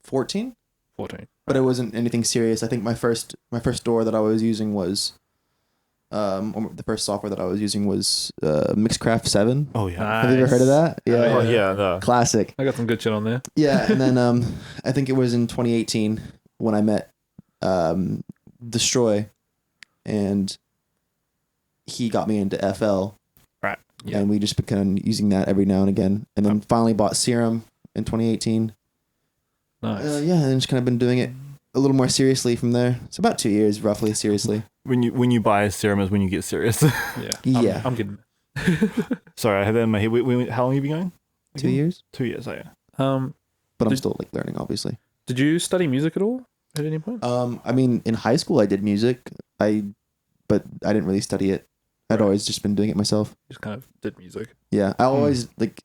14. 14. But it wasn't anything serious. I think my first store that I was using was, or the first software that I was using was Mixcraft 7. Oh yeah. Nice. Have you ever heard of that? Yeah, Oh, Oh yeah. The classic. I got some good shit on there. Yeah, and then I think it was in 2018 when I met Destroy, and he got me into FL, Right. Yeah. and we just began using that every now and again, and then finally bought Serum in 2018. Nice. Yeah, and just kind of been doing it a little more seriously from there. It's about 2 years, roughly, seriously. when you buy a serum is when you get serious. Yeah. Yeah. I'm getting. Sorry, I had that in my head. How long have you been going? 2 years, 2 years. Oh yeah. but I'm Did- still like learning, obviously. Did you study music at all at any point? I mean, in high school I did music, but I didn't really study it. I'd Right. always just been doing it myself. Just kind of did music. Yeah, I always like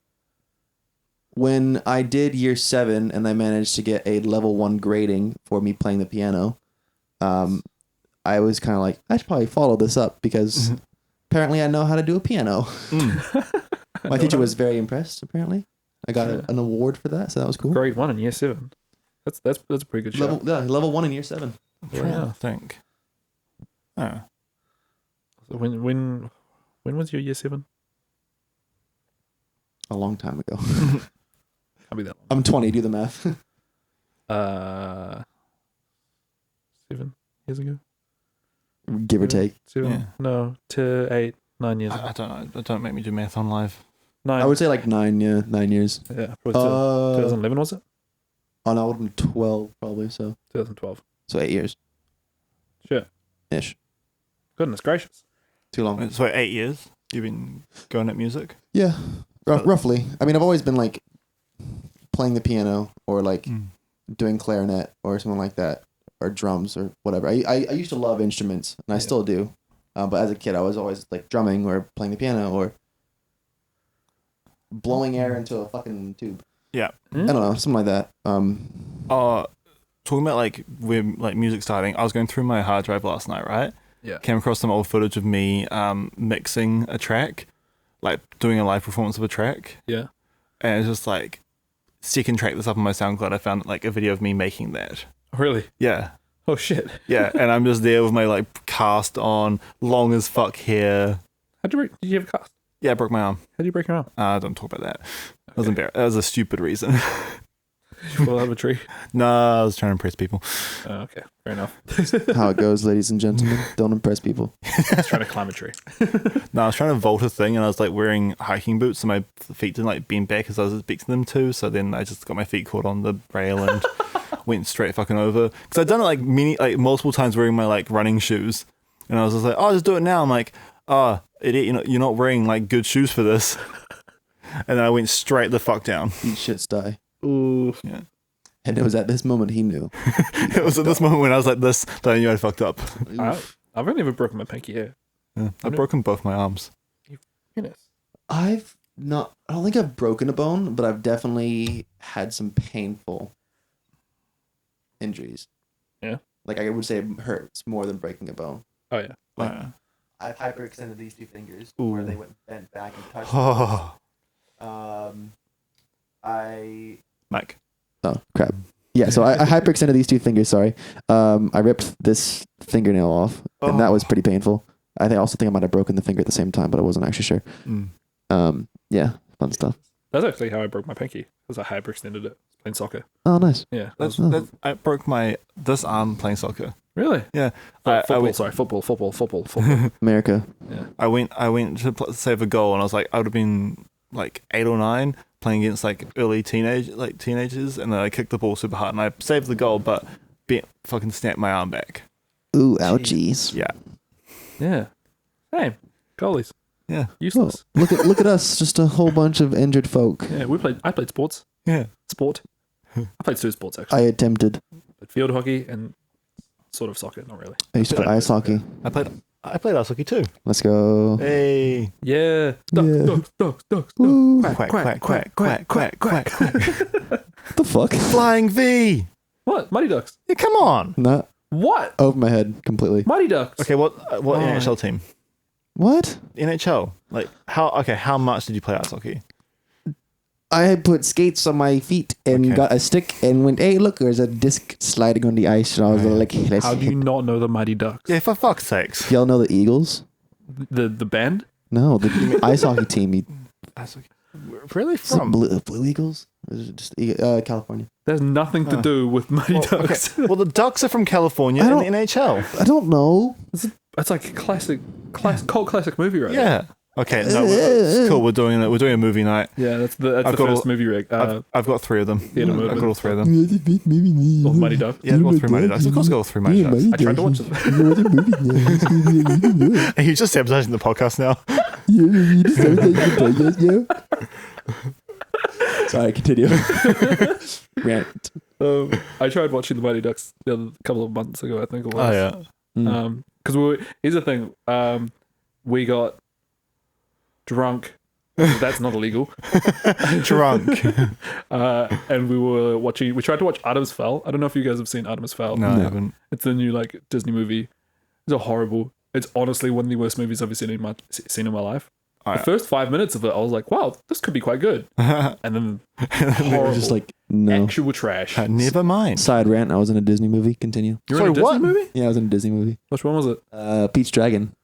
when I did year 7 and I managed to get a level 1 grading for me playing the piano. I was kind of like, I should probably follow this up because apparently I know how to do a piano. My teacher was very impressed. Apparently, I got an award for that, so that was cool. Grade 1 in year 7. That's a pretty good show. Level 1 in year 7. I'm trying to think. Oh. So when was your year 7? A long time ago. Can't be that I'm 20. Do the math. long. 7 years ago. Give or take. 7. Yeah. No, to 8, 9 years ago. I don't know. Don't make me do math on live. 9. I would say like 9. Yeah, 9 years. Yeah, probably 2011 was it? Oh no, I would have been 12 probably. So 2012. 8 years Sure. ish. Goodness gracious. Too long. So 8 years you've been going at music. Yeah, roughly. I mean, I've always been like playing the piano or like doing clarinet or something like that, or drums or whatever. I used to love instruments, and I still do. But as a kid, I was always like drumming or playing the piano or blowing air into a fucking tube. Yeah. I don't know, something like that. Talking about like when like music starting, I was going through my hard drive last night, right? Yeah. Came across some old footage of me mixing a track, like doing a live performance of a track, Yeah. and it's just like second track that's up on my SoundCloud. I found like a video of me making that. Really? Yeah. Oh shit. Yeah, and I'm just there with my like cast on, long as fuck hair. Did you have a cast? Yeah, I broke my arm. How'd you break your arm? Don't talk about that. That was embarrassing. That was a stupid reason. Did you fall out of a tree? No, I was trying to impress people. Oh, okay. Fair enough. How it goes, ladies and gentlemen. Don't impress people. Just trying to climb a tree. No, I was trying to vault a thing, and I was like wearing hiking boots, so my feet didn't like bend back as I was expecting them to. So then I just got my feet caught on the rail and went straight fucking over. Because I'd done it like multiple times wearing my like running shoes, and I was just like, oh, just do it now. I'm like, oh, idiot, you're not wearing like good shoes for this. And then I went straight the fuck down. Eat shits, die. Ooh. Yeah. And it was at this moment he knew. It was at this moment when I was like this that I knew I'd fucked up. I've only ever broken my pinky hair. Yeah. I've broken both my arms. Goodness. I don't think I've broken a bone, but I've definitely had some painful injuries. Yeah. Like I would say it hurts more than breaking a bone. Oh yeah. Like, I've hyperextended these two fingers where they went bent back and touched. Oh, I Mike. Oh crap! Yeah, so I hyperextended these 2 fingers. Sorry, I ripped this fingernail off, and that was pretty painful. I also think I might have broken the finger at the same time, but I wasn't actually sure. Yeah, fun stuff. That's actually how I broke my pinky, because I hyperextended it playing soccer. Oh, nice. Yeah. I broke this arm playing soccer. Really? Yeah. Football. America. Yeah. I went to save a goal, and I was like, I would have been like 8 or 9 playing against like early teenagers, and then I kicked the ball super hard, and I saved the goal, but fucking snapped my arm back. Ooh, ouchies. Yeah. Yeah. Same. Goalies. Yeah. Useless. Oh, look at us, just a whole bunch of injured folk. Yeah, I played sports. Yeah. Sport. I played 2 sports actually. I attempted. Played field hockey and sort of soccer, not really. I used to play ice hockey. I played ice hockey too. Let's go. Hey. Yeah. Yeah. Ducks. Woo. Quack. The fuck? Flying V. What? Mighty Ducks. Yeah, come on. Not What? over my head completely. Mighty Ducks. Okay, what NHL team? What? NHL. Like how much did you play ice hockey? I had put skates on my feet and got a stick and went, hey, look, there's a disc sliding on the ice. And I was like, let's How do you hit. not know the Mighty Ducks? Yeah, for fuck's sakes. Y'all know the Eagles? The band? No, the ice hockey team. Ice hockey. Really? Is it From? Blue Eagles? Or is it just California? There's nothing to do with Mighty Ducks. Well, the Ducks are from California I in the NHL. I don't know. It's like a cult classic movie, right? Yeah. Okay, no, it's cool. We're doing a movie night. Yeah, that's the first movie rig. I've got 3 of them. Theatre movement. I've got all 3 of them. Of Mighty Ducks. Yeah, I've got 3 Mighty Ducks. Of course, I've got all 3 Mighty Ducks. I tried to watch it. Are you just sabotaging the podcast now? Sorry, continue. Rant. I tried watching the Mighty Ducks a couple of months ago, I think it was. Oh yeah. Because here's the thing. We got drunk. That's not illegal. Drunk. And we tried to watch Artemis Fowl. I don't know if you guys have seen Artemis Fowl. No, I haven't. It's a new Disney movie. It's horrible. It's honestly one of the worst movies I've ever seen in my life. Oh, The yeah. first 5 minutes of it, I was like, wow, this could be quite good. And then horrible, Just like, no. actual trash. Never mind. Side rant, I was in a Disney movie. Continue. You were Sorry, in a Disney what? movie? Yeah, I was in a Disney movie. Which one was it? Pete's Dragon.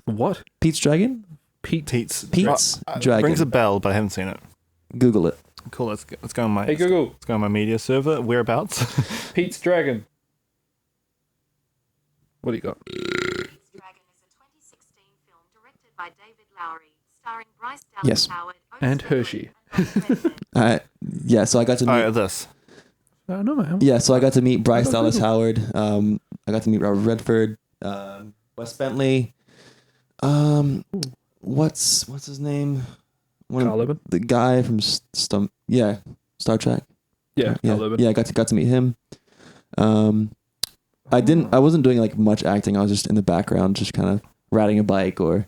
What? Pete's Dragon? Pete's Dragon. rings a bell, but I haven't seen it. Google it. Cool. Let's go on my. Hey Google, Let's go on my media server. Whereabouts? Pete's Dragon. What do you got? Pete's Dragon is a 2016 film directed by David Lowery, starring Bryce Dallas Yes. Howard, And Hershey. Yeah, so I got to meet. Oh, this. I don't know, man. Yeah, so I got to meet Bryce Dallas Howard. I got to meet Robert Redford, Wes Bentley. What's his name? Carl Urban? The guy from Star Trek. Yeah, Yeah, Carl Urban. yeah. I got to meet him. I wasn't doing like much acting. I was just in the background, just kind of riding a bike or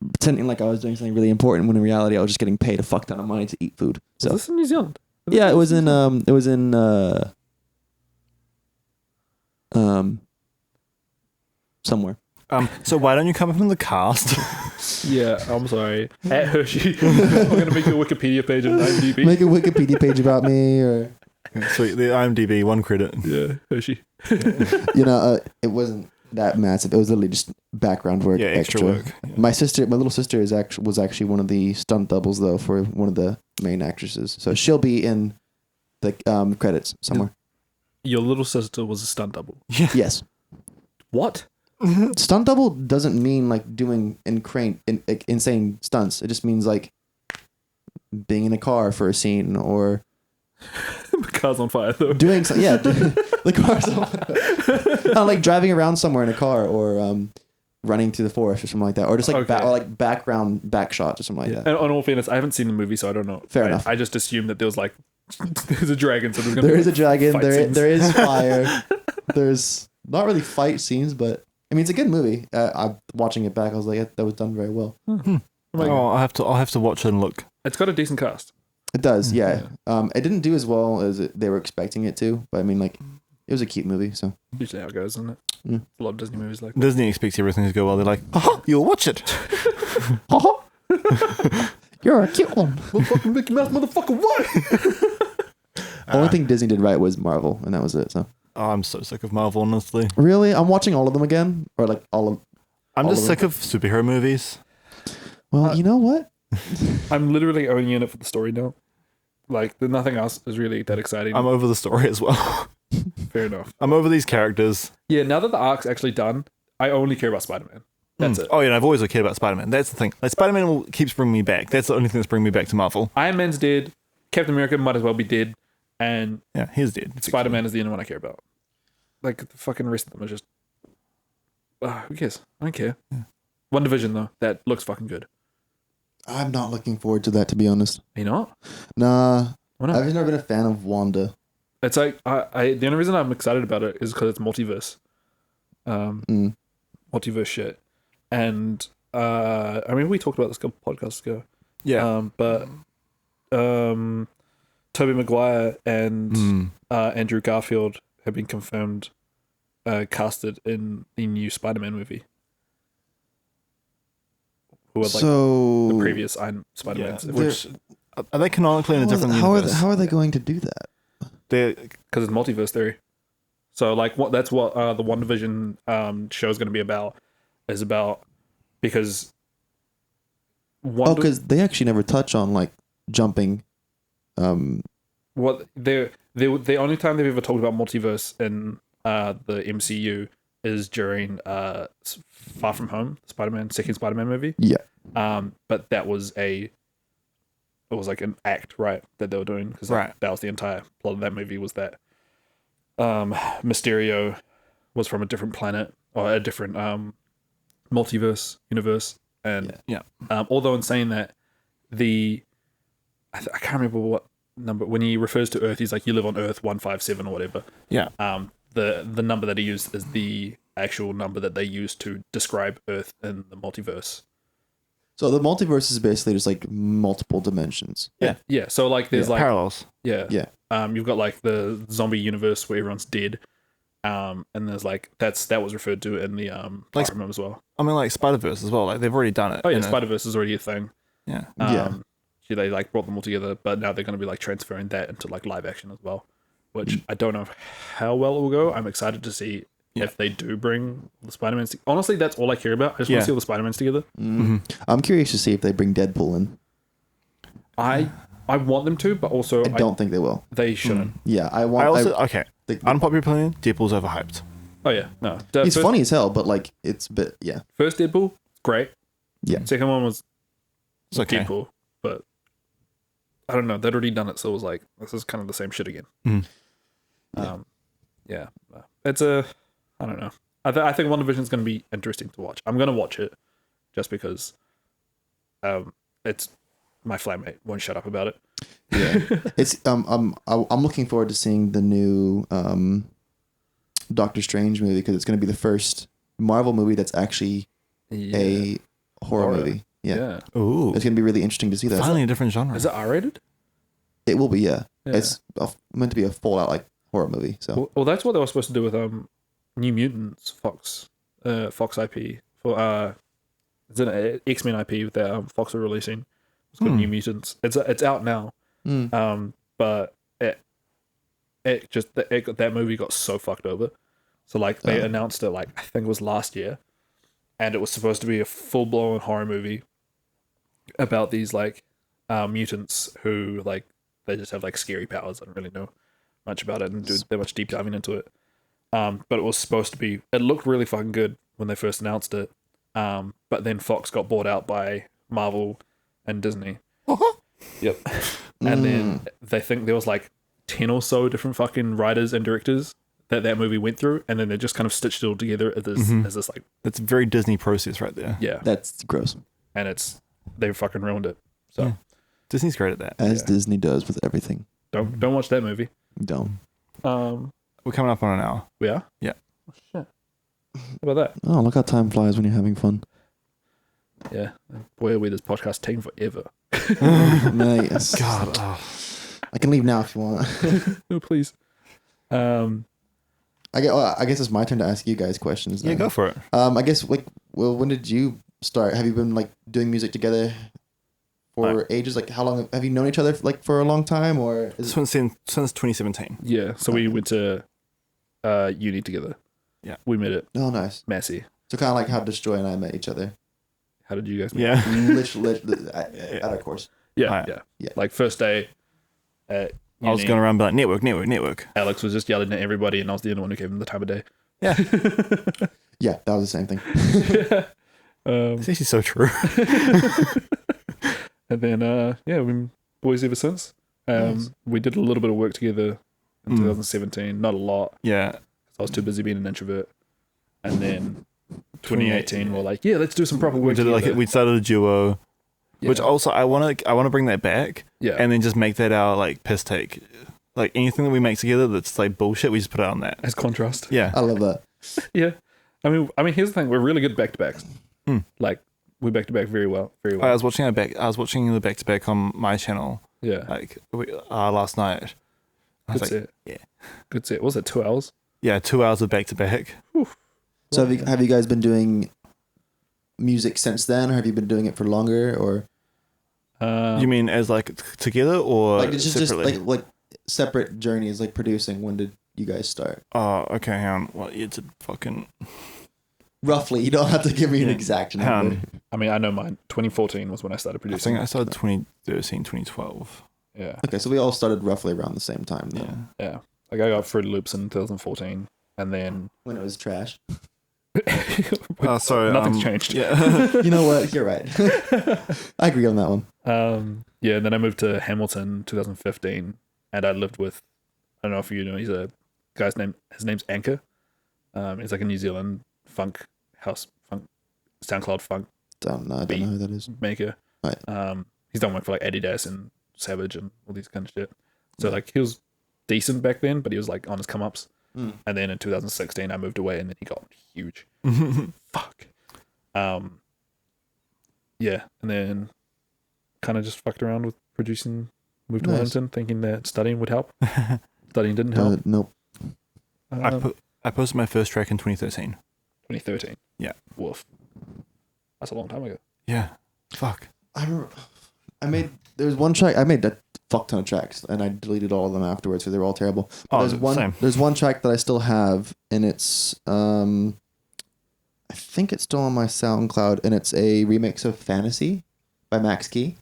pretending like I was doing something really important. When in reality, I was just getting paid a fuck ton of money to eat food. Is So this in New Zealand? yeah, it was in somewhere. So why don't you come up in the cast? Yeah, I'm sorry. At Hershey. I'm going to make you a Wikipedia page on IMDb. Make a Wikipedia page about me, or Sweet. The IMDb 1 credit. Yeah, Hershey. it wasn't that massive. It was literally just background work, Yeah, extra work. Yeah. My little sister was actually one of the stunt doubles though for one of the main actresses. So she'll be in the credits somewhere. Your little sister was a stunt double. Yes. What? Stunt double doesn't mean like doing insane stunts. It just means like being in a car for a scene or The car's on fire, though. doing something. Yeah, the car's on. Like driving around somewhere in a car or running through the forest or something like that, or just like Okay. background back shots or something like that. And on all fairness, I haven't seen the movie, so I don't know. Fair enough. I just assumed that there was like, there's a dragon, so there's gonna There be is a dragon. fight There scenes. is fire. There's not really fight scenes, but I mean it's a good movie. I'm watching it back. I was like, that was done very well. Oh my God. Oh, I'll have to watch it and look. It's got a decent cast. It does, yeah. It didn't do as well as they were expecting it to, but I mean, like, it was a cute movie. So Usually how it goes, isn't it? Mm. A lot of Disney movies like that. Disney expects everything to go well. They're like, oh, you'll watch it. you're a cute one. Motherfucking Mickey Mouse, motherfucker, what? Only thing Disney did right was Marvel, and that was it. So I'm so sick of Marvel, honestly. really, I'm watching all of them again, or like all of. I'm All just of sick of superhero movies. Well, you know what? I'm literally only in it for the story now. Like, nothing else is really that exciting. I'm over the story as well. Fair enough. I'm over these characters. Yeah, now that the arc's actually done, I only care about Spider-Man. That's it. Oh yeah, and I've always cared about Spider-Man. That's the thing. Like Spider-Man keeps bringing me back. That's the only thing that's bringing me back to Marvel. Iron Man's dead. Captain America might as well be dead. And Yeah, he's dead. Spider-Man is the only one I care about. Like, the fucking rest of them are just... who cares? I don't care. Yeah. One Division, though, that looks fucking good. I'm not looking forward to that, to be honest. Are you not? Nah, Why not? I've just never been a fan of Wanda. It's like, the only reason I'm excited about it is because it's multiverse. Multiverse shit. And, I mean, we talked about this a couple podcasts ago. Yeah. But Tobey Maguire and Andrew Garfield have been confirmed casted in the new Spider-Man movie. Who are like So the previous Spider-Man. Yeah. Which are they canonically in a different how universe? are they going to do that? Because it's multiverse theory. So like that's what the WandaVision show is going to be about. Is about because Because they actually never touch on like jumping. What the only time they've ever talked about multiverse in the MCU is during Far From Home, second Spider-Man movie. Yeah. But it was like an act, right, that they were doing, because Right. that was the entire plot of that movie, was that Mysterio was from a different planet or a different multiverse universe, and Yeah. although in saying that, I can't remember what number, when he refers to Earth, he's like, you live on Earth 157 or whatever. Yeah. The number that he used is the actual number that they use to describe Earth in the multiverse. So the multiverse is basically just like multiple dimensions. Yeah. So like there's like parallels. yeah. Yeah. You've got like the zombie universe where everyone's dead. And there's like that was referred to in the Like- Far From Home as well. I mean, like Spider-Verse as well. Like they've already done it. Oh yeah, you know? Spider-Verse is already a thing. Yeah. Yeah. They like brought them all together, but now they're going to be like transferring that into like live action as well, which I don't know how well it will go. I'm excited to see if they do bring the Spider-Mans. Honestly, that's all I care about. I just want to see all the Spider-Mans together. I'm curious to see if they bring Deadpool in. I want them to, but also I don't think they will. they shouldn't. Yeah, I also okay. the- Unpopular opinion: Deadpool's overhyped. Oh yeah, no. he's First- funny as hell, but like it's a bit First Deadpool, great. Yeah. Second one was It's okay. Deadpool, but I don't know. They'd already done it, so it was like, this is kind of the same shit again. Mhm. Yeah. It's I don't know. I think WandaVision is going to be interesting to watch. I'm going to watch it just because it's my flatmate won't shut up about it. Yeah. It's I'm looking forward to seeing the new Doctor Strange movie, because it's going to be the first Marvel movie that's actually a horror movie. Yeah. Ooh. It's going to be really interesting to see that. Finally, a different genre. Is it R-rated? It will be, yeah. Yeah. It's meant to be a full out like horror movie. So Well, that's what they were supposed to do with New Mutants, Fox IP for it's an X-Men IP that Fox are releasing. It's called New Mutants. It's out now. But that movie got so fucked over. So like they announced it like, I think it was last year, and it was supposed to be a full blown horror movie about these like mutants who like they just have like scary powers. I don't really know much about it and do that much deep diving into it. But it was supposed to be. It looked really fucking good when they first announced it. But then Fox got bought out by Marvel and Disney. Yep. And then they think there was like 10 or so different fucking writers and directors that movie went through, and then they just kind of stitched it all together as this like, That's a very Disney process right there. yeah. that's gross. And they fucking ruined it. So Yeah. Disney's great at that. As Disney does with everything. don't watch that movie. Don't. We're coming up on an hour. We are? Yeah. Oh, shit. How about that? Oh, look how time flies when you're having fun. Yeah. Boy, we this podcast taking forever. Nice. God. Oh. I can leave now if you want. No, please. I guess it's my turn to ask you guys questions. Yeah, now. go for it. I guess like, well, when did you start? Have you been like doing music together for ages? Like, how long have you known each other like for a long time, or is it, Since 2017. Yeah, so we went to uni together. Yeah. We met at oh nice? Massey. So kind of like how Destroy and I met each other. How did you guys meet? Yeah. Literally at our course. Yeah, Right. yeah. Yeah. Like first day at uni, I was going around and be like, network. Alex was just yelling at everybody and I was the only one who gave him the time of day. Yeah. Yeah, that was the same thing. It's actually so true. And then we've been boys ever since. Nice. We did a little bit of work together in 2017, not a lot. Yeah. 'Cause I was too busy being an introvert. And then 2018 we're like, yeah, let's do some proper work We did together. we started a duo, which Yeah. also I want to bring that back. Yeah. And then just make that our like piss take. Like anything that we make together that's like bullshit, we just put it on that. As contrast. Yeah. I love that. Yeah. I mean, here's the thing. We're really good back to backs. Mm. Like, we back to back very well. Very well. I was watching the back to back on my channel Yeah. like last night. I was Good like, set. yeah. Good set. What was it, 2 hours? yeah, 2 hours of back to back. So have you guys been doing music since then, or have you been doing it for longer, or You mean as like together or like it's just separately? like separate journeys, like producing? When did you guys start? Oh, okay, hang on. What year did fucking Roughly, you don't have to give me an Yeah. exact hang number. on. I mean, I know mine. 2014 was when I started I producing. think I started 2013, 2012. Yeah. Okay, so we all started roughly around the same time, though. Yeah. Yeah. Like, I got Fruity Loops in 2014. And then... When it was trash. Oh, sorry. Nothing's changed. Yeah. You know what? You're right. I agree on that one. Yeah, and then I moved to Hamilton 2015. And I lived with... I don't know if you know, he's a guy's name... His name's Anchor. He's like a New Zealand funk SoundCloud funk I don't know who that is. maker. Right. He's done work for like Adidas and Savage and all these kind of shit. So like he was decent back then, but he was like on his come ups. Mm. And then in 2016 I moved away and then he got huge. Fuck. Yeah, and then kind of just fucked around with producing. Moved to Nice. Wellington thinking that studying would help. Studying didn't help. Nope. I posted my first track in 2013. 2013. Yeah. Woof. That's a long time ago. Yeah. Fuck. I remember there was one track I made a fuck ton of tracks and I deleted all of them afterwards because they were all terrible. But Same. there's one track that I still have and it's I think it's still on my SoundCloud and it's a remix of Fantasy by Max Key.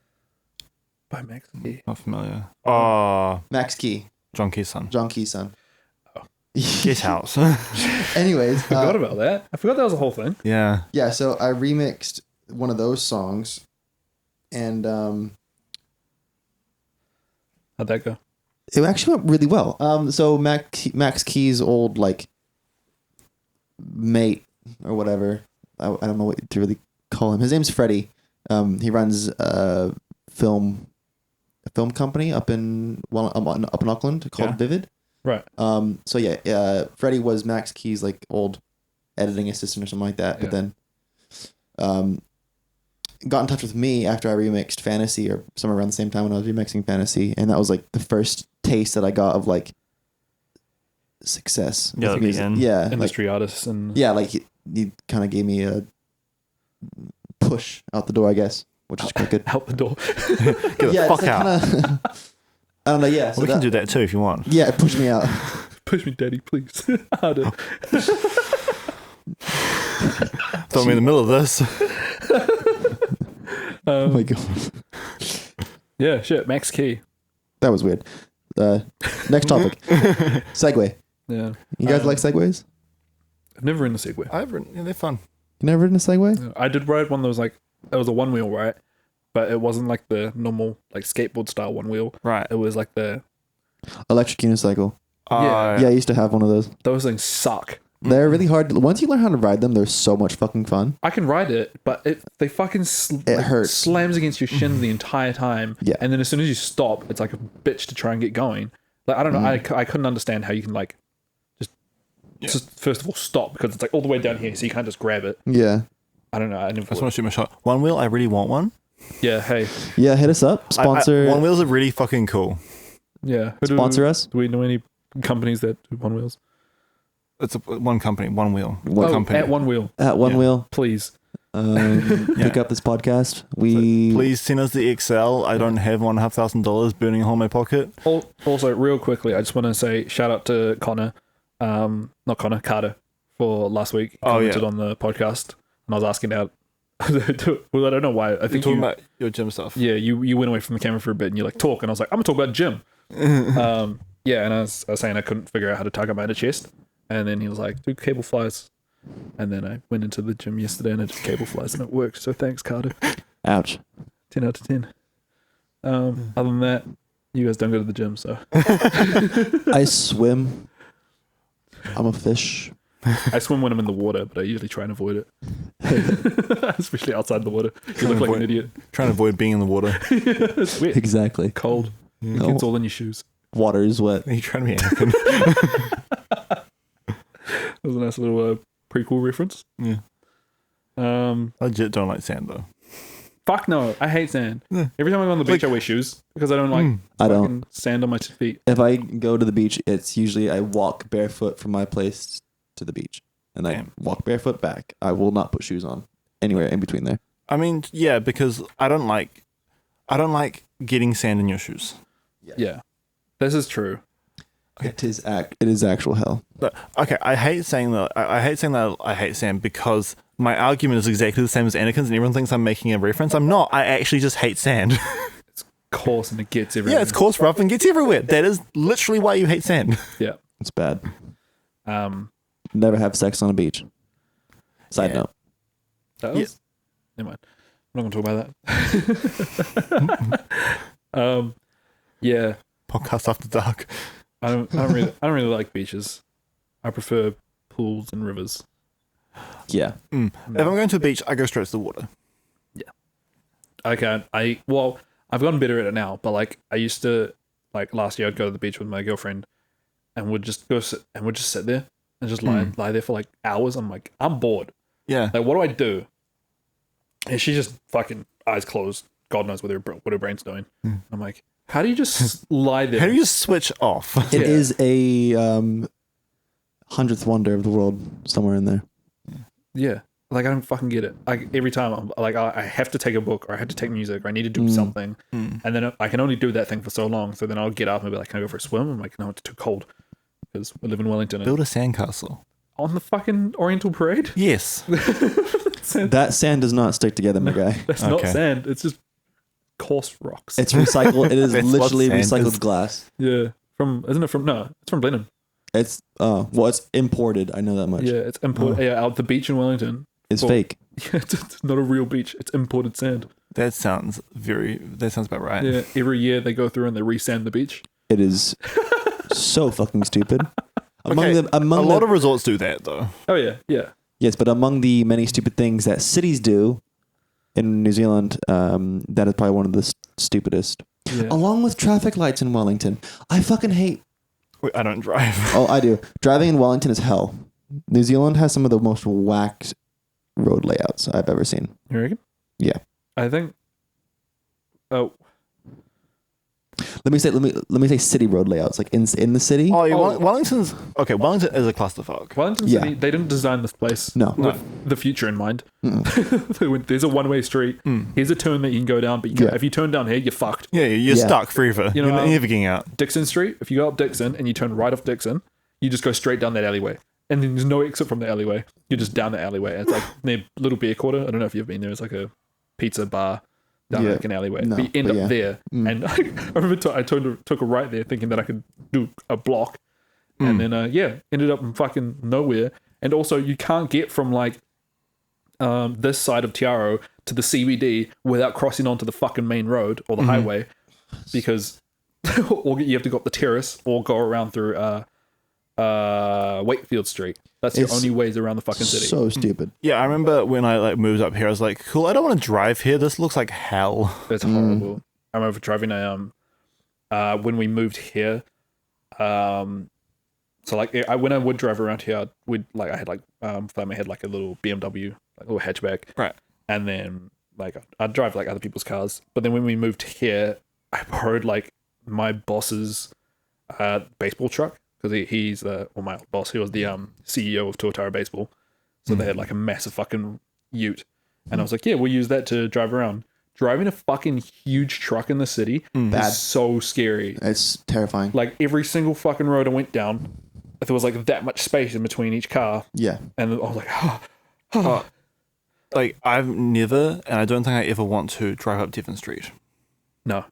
By Max Key. Not familiar. Oh, Max Key, John Key's son. John Key's son. Oh. Key's house. Anyways, Forgot about that. I forgot that was a whole thing. Yeah. yeah, so I remixed one of those songs and How'd that go? it actually went really well. So Max Key's old like mate or whatever. I don't know what to really call him. His name's Freddie. He runs a film company up in Auckland called Yeah. Vivid. Right. So yeah, Freddie was Max Key's like old editing assistant or something like that. But then, got in touch with me after I remixed Fantasy or somewhere around the same time when I was remixing Fantasy, and that was like the first taste that I got of like success. Yeah, with the music. begin. Yeah, like, Industry artists and yeah, like he kind of gave me a push out the door, I guess, which is quite good. out the door. Get the Yeah, fuck it's like out. kinda, I don't know. Yeah, so We can that- do that too if you want. Yeah, push me out. Push me, daddy, please. Harder. Throw me in the middle of this. Oh my god, Yeah, shit. Max Key. that was weird. Next topic. Segway. Yeah. You guys like segways? I've never ridden a Segway. Yeah, they're fun. You never ridden a Segway? I did ride one that was like, it was a one wheel, right? But it wasn't like the normal, like skateboard style one wheel. Right. It was like Electric unicycle. Yeah. Yeah, I used to have one of those. those things suck. They're really hard. Once you learn how to ride them, they're so much fucking fun. I can ride it, but they fucking hurts. slams against your shins the entire time. Yeah. And then as soon as you stop, it's like a bitch to try and get going. Like, I don't know. I couldn't understand how you can like just first of all stop because it's like all the way down here, so you can't just grab it. Yeah. I don't know. I never. I just want to shoot my shot. One wheel, I really want one. Yeah. Hey. Yeah, hit us up. Sponsor. One wheels are really fucking cool. Yeah. Sponsor us. Do we know any companies that do one wheels? It's one company, one wheel. One company. At one wheel, At one Yeah. wheel. please. pick up this podcast. We Please send us the Excel. I don't have $1,500 burning a hole in my pocket. Also, real quickly, I just want to say shout out to Carter, for last week. He commented on the podcast, and I was asking out. Well, I don't know why. I think You're talking about your gym stuff. Yeah, you went away from the camera for a bit, and you're like, talk, and I was like, I'm gonna talk about gym. Yeah, and I was saying I couldn't figure out how to tug up my inner chest, and then he was like, do cable flies, and then I went into the gym yesterday and I did cable flies, and it worked. So thanks, Carter. Ouch. 10 out of 10. Other than that, you guys don't go to the gym, so I swim. I'm a fish. I swim when I'm in the water, but I usually try and avoid it, especially outside the water. You look like an idiot. Trying to avoid being in the water. It's wet, Exactly. cold. It No. gets all in your shoes. Water is wet. Are you trying to be Anakin? That was a nice little prequel reference. Yeah. I legit don't like sand though. Fuck no, I hate sand. Yeah. Every time I go on the beach, I wear shoes because I don't like I don't. fucking sand on my feet. If I go to the beach, it's usually I walk barefoot from my place to the beach, and I Damn. walk barefoot back. I will not put shoes on anywhere in between there. I mean, yeah, because I don't like getting sand in your shoes. Yeah, this is true. It is actual hell. But, okay, I hate saying that. I hate saying that I hate sand because my argument is exactly the same as Anakin's, and everyone thinks I'm making a reference. I'm not. I actually just hate sand. Coarse and it gets everywhere. Yeah, it's coarse, rough, and gets everywhere. That is literally why you hate sand. Yeah. It's bad. Um. Never have sex on a beach. Side Yeah. note. That was. Never mind. I'm not gonna talk about that. Yeah. Podcast after dark. I don't really like beaches. I prefer pools and rivers. Yeah. If I'm going to a beach, I go straight to the water. Okay. I've gotten better at it now, but like I used to, like last year, I'd go to the beach with my girlfriend, and we'd just sit there and just lie there for like hours. I'm like, I'm bored. Yeah. Like, what do I do? And she's just fucking eyes closed. God knows what her brain's doing. I'm like, how do you just lie there? How do you switch off? It Yeah. is a 100th wonder of the world somewhere in there. Yeah. Like, I don't fucking get it. Like, every time I'm like, I have to take a book or I have to take music or I need to do something. And then I can only do that thing for so long. So then I'll get up and be like, can I go for a swim? I'm like, no, it's too cold because we live in Wellington. And Build a sandcastle. on the fucking Oriental Parade? Yes. That sand does not stick together, my guy. That's not Okay. sand. It's just coarse rocks. It's recycled. It is That's what literally sand recycled is. glass. yeah. Isn't it from, no, it's from Blenheim. It's it's imported. I know that much. Yeah, it's imported. Yeah, out the beach in Wellington. It's Well, fake. Yeah, it's not a real beach. It's imported sand. That sounds about right. Yeah, every year they go through and they resand the beach. It is so fucking stupid. Among Okay, the among a the, lot of resorts do that though. Oh yeah, yeah. yes, but among the many stupid things that cities do in New Zealand, that is probably one of the stupidest. Yeah. Along with traffic lights in Wellington, I fucking hate. Wait, I don't drive. Oh, I do. Driving in Wellington is hell. New Zealand has some of the most whacked road layouts I've ever seen. You reckon? Yeah. I think. Oh, Let me say city road layouts, like in the city. Oh, yeah, Oh. Wellington's okay. Wellington is a clusterfuck. Wellington Yeah. City, they didn't design this place No. with the future in mind. They went, there's a one-way street. Here's a turn that you can go down, but Yeah. if you turn down here, you're fucked. Yeah, you're Yeah. stuck forever. You know, You're never getting out. Dixon Street, if you go up Dixon and you turn right off Dixon, you just go straight down that alleyway. And then there's no exit from the alleyway. You're just down the alleyway. It's like near Little Beer Quarter. I don't know if you've been there. It's like a pizza bar down Yeah. like an alleyway. No, but you end but up yeah. there. And I remember I took a right there thinking that I could do a block. And then, ended up in fucking nowhere. And also, you can't get from like this side of Tiaro to the CBD without crossing onto the fucking main road or the highway because or you have to go up the terrace or go around through Wakefield Street. That's your It's only ways around the fucking city. So stupid. Yeah, I remember when I moved up here, I was like, cool, I don't want to drive here. This looks like hell. It's horrible. I remember driving when we moved here. So like when I would drive around here, I had like I had like a little BMW, like a little hatchback, Right. and then like I'd drive like other people's cars. But then when we moved here, I borrowed like my boss's baseball truck because he's my boss. He was the CEO of Tuatara Baseball, so they had like a massive fucking ute. And I was like, yeah, we'll use that to drive around. Driving a fucking huge truck in the city Bad. is so scary. It's terrifying. Like every single fucking road I went down, there was like that much space in between each car. Yeah. And I was like, Like, I've never, and I don't think I ever want to drive up Devon Street. no.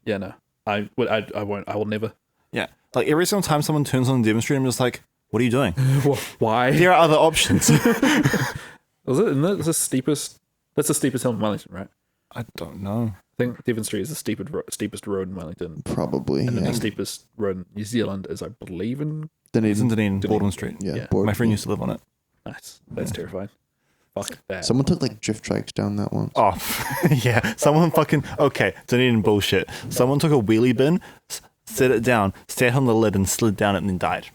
I won't. I will never. Yeah. Like, every single time someone turns on Devon Street, I'm just like, what are you doing? Why? There are other options. Was it? Isn't that the steepest? That's the steepest hill in Wellington, right? I don't know. I think Devon Street is the steepest road in Wellington. Probably. And then Yeah. the steepest road in New Zealand is, I believe, in... It's in Dunedin. Dunedin, Baldwin Street. Yeah. Yeah. My friend used to live on it. Nice. That's terrifying. Fuck that. Someone took like drift trikes down that one. Oh, yeah. Someone fucking... Okay, Dunedin bullshit. Someone took a wheelie bin, set it down, sat on the lid and slid down it and then died.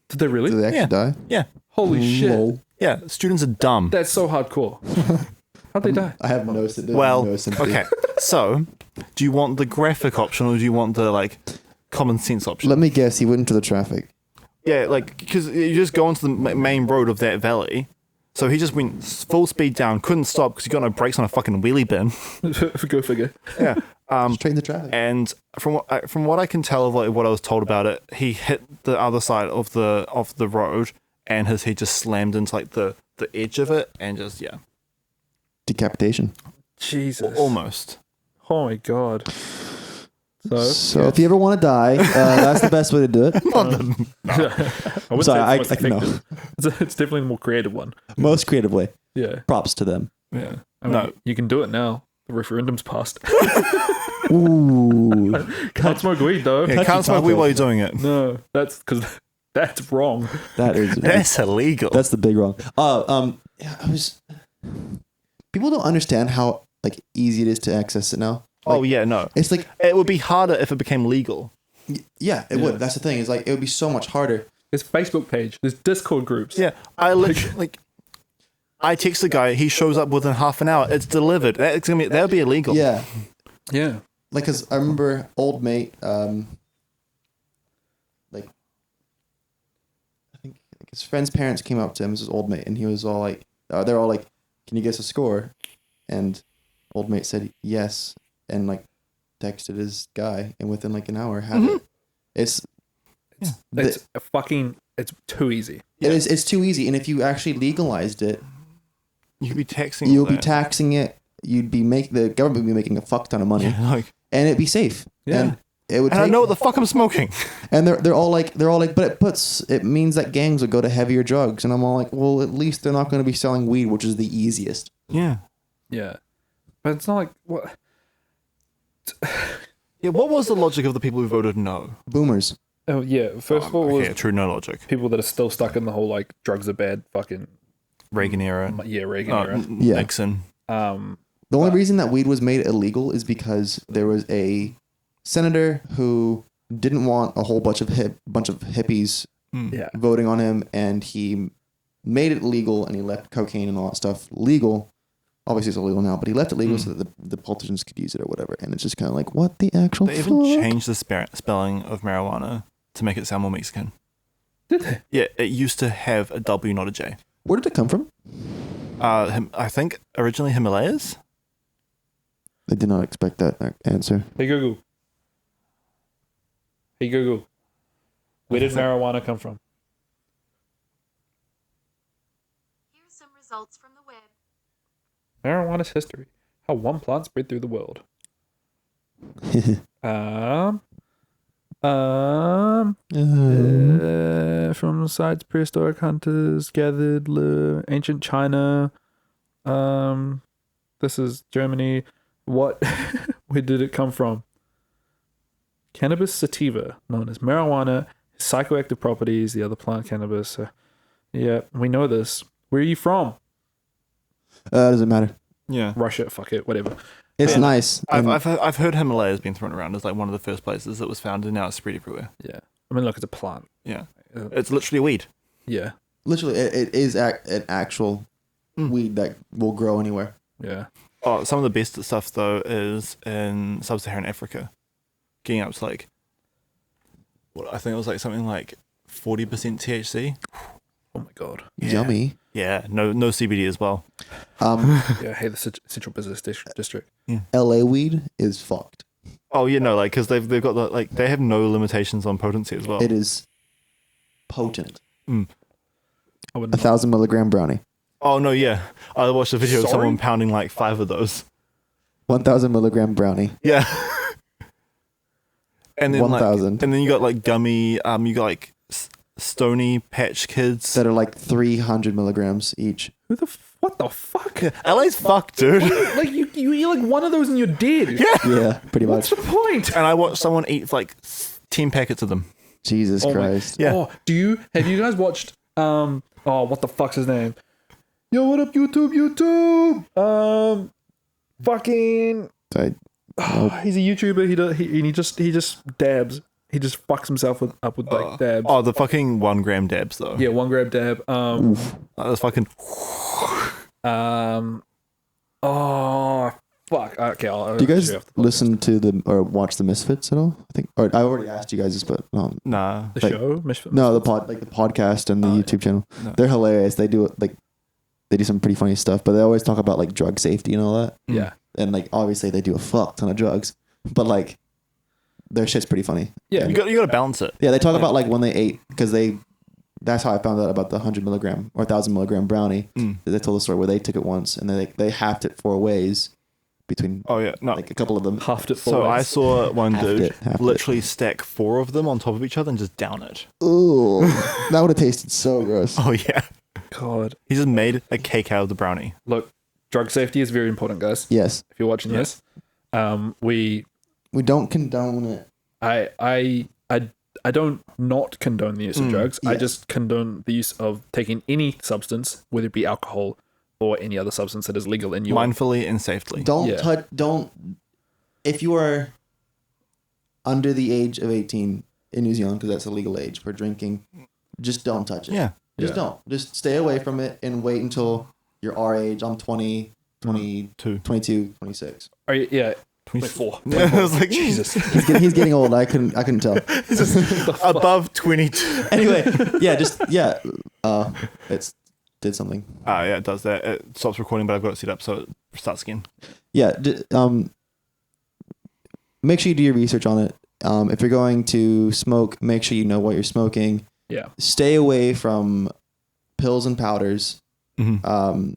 Did they really? Did they actually die? Yeah. Holy shit. Lol. Yeah, students are dumb. That's so hardcore. How'd they die? I have no sympathy. Well, no sympathy. okay. So, do you want the graphic option or do you want the, like, common sense option? Let me guess. He went into the traffic. Yeah, like, because you just go onto the main road of that valley. So he just went full speed down, couldn't stop because he got no brakes on a fucking wheelie bin. Go figure. Yeah. Straight in the traffic. And from what I can tell of like what I was told about it, he hit the other side of the road and his head just slammed into like the edge of it and just Decapitation. Jesus. almost. Oh my god. So if you ever want to die, that's the best way to do it. I wouldn't Sorry, say it's the I most no. effective. It's definitely the more creative one. Most creative way. Yeah. Props to them. Yeah. I mean, No. you can do it now. The referendum's passed. Ooh. Can't smoke weed though. Yeah, can't smoke weed while you're doing it. No, that's because that's wrong. That's illegal. That's the big wrong. Yeah, people don't understand how like easy it is to access it now. oh yeah, no. It's like It would be harder if it became legal. yeah, it would. That's the thing. It's like it would be so much harder. There's Facebook page. There's Discord groups. Yeah, I literally like. I text the guy. He shows up within half an hour. It's delivered. That would be illegal. Yeah. Yeah. Like, cause I remember old mate, like, I think his friend's parents came up to him, this is old mate, and he was all like, they're all like, can you guess a score? And old mate said yes, and like texted his guy, and within like an hour had it. It's It's too easy. it's too easy, and if you actually legalized it, You could be taxing. you'll all be that. taxing it. You'd be the government would be making a fuck ton of money, Yeah, like, and it'd be safe. Yeah. And it would. and I take- know what the fuck I'm smoking. And they're all like, but it means that gangs would go to heavier drugs, and I'm all like, well, at least they're not going to be selling weed, which is the easiest. Yeah. Yeah. But it's not like what. Yeah. What was the logic of the people who voted no? Boomers. Oh yeah. First of all, Okay, was true, no logic. people that are still stuck in the whole like drugs are bad. Fucking Reagan era. Reagan era. Yeah. Nixon. The only reason that weed was made illegal is because there was a senator who didn't want a whole bunch of hippies Yeah. voting on him, and he made it legal, and he left cocaine and all that stuff legal. Obviously, it's illegal now, but he left it legal so that the politicians could use it or whatever. And it's just kind of like, what the actual They even fuck? changed the spelling of marijuana to make it sound more Mexican. Did they? Yeah, it used to have a W, not a J. Where did it come from? I think originally Himalayas. I did not expect that answer. Hey Google. Hey Google. Where did marijuana come from? Here's some results from the web. Marijuana's history. How one plant spread through the world. From sites prehistoric hunters gathered ancient China. This is Germany. What? Where did it come from? Cannabis sativa, known as marijuana, has psychoactive properties. The other plant, cannabis. Yeah, we know this. Where are you from? Doesn't matter. Yeah. Russia. Fuck it. Whatever. It's And nice. And I've heard Himalayas being thrown around as like one of the first places that was found, and now it's spread everywhere. Yeah. I mean, look, it's a plant. Yeah. It's literally weed. Yeah. literally, it is an actual weed that will grow anywhere. Yeah. Oh, some of the best stuff though is in sub-Saharan Africa, getting up to like, what I think it was like something like 40% THC. Oh my god. Yummy. Yeah, no CBD as well. Yeah, I hate the Central Business District. LA weed is fucked. Oh, yeah, no, like, because they've got, like, they have no limitations on potency as well. It is potent. I would 1,000 milligram brownie. Oh, no, yeah. I watched a video of Sorry? someone pounding, like, 5 of those. 1,000 milligram brownie. Yeah. And then, 1,000. like, and then you got, like, gummy, you got, like, Stony Patch Kids. That are like 300 milligrams each. What the fuck? LA's fucked, dude. Like you eat like one of those and you're dead. Yeah, pretty What's much. the point? And I watched someone eat, like, 10 packets of them. Jesus Oh my- Christ. Yeah. Oh, have you guys watched what the fuck's his name? Yo, what up, YouTube? Fucking he's a YouTuber. He just dabs. He just fucks himself up with like dabs. Oh, the fucking 1 gram dabs, though. Yeah, 1 gram dab. That was fucking... Oh fuck. Okay, I'll Do you guys show off the podcast. listen to or watch the Misfits at all? I think, or I already asked you guys this, but Nah. the like- show? Misfit? no, the podcast and the YouTube channel. No. They're hilarious. They do they do some pretty funny stuff, but they always talk about like drug safety and all that. Yeah. And like obviously they do a fuck ton of drugs, but like their shit's pretty funny. Yeah. You got to balance it. Yeah, they talk about like when they ate because that's how I found out about the 100 milligram or 1,000 milligram brownie. They told the story where they took it once and they halved it 4 ways between Oh, yeah. No. like a couple of them. Huffed it So I saw one Halved dude it, halved it. literally stack 4 of them on top of each other and just down it. Ooh, that would have tasted so gross. Oh, yeah. God. He just made a cake out of the brownie. Look, drug safety is very important, guys. Yes, If you're watching this, we don't condone it. I don't not condone the use of drugs. I yeah. just condone the use of taking any substance, whether it be alcohol or any other substance that is legal in your Mindfully and safely. Don't Yeah. touch. Don't. If you are under the age of 18 in New Zealand, because that's a legal age for drinking, just don't touch it. Yeah. Just Yeah. don't. Just stay away from it and wait until you're our age. I'm 20, 22, 26. Are you, yeah, 24. I was like, Jesus. He's getting old. I couldn't tell. above 22. Anyway, it's did something. Yeah, it does that. It stops recording, but I've got it set up so it starts again. Yeah. Make sure you do your research on it. If you're going to smoke, make sure you know what you're smoking. Yeah. Stay away from pills and powders. Mm-hmm.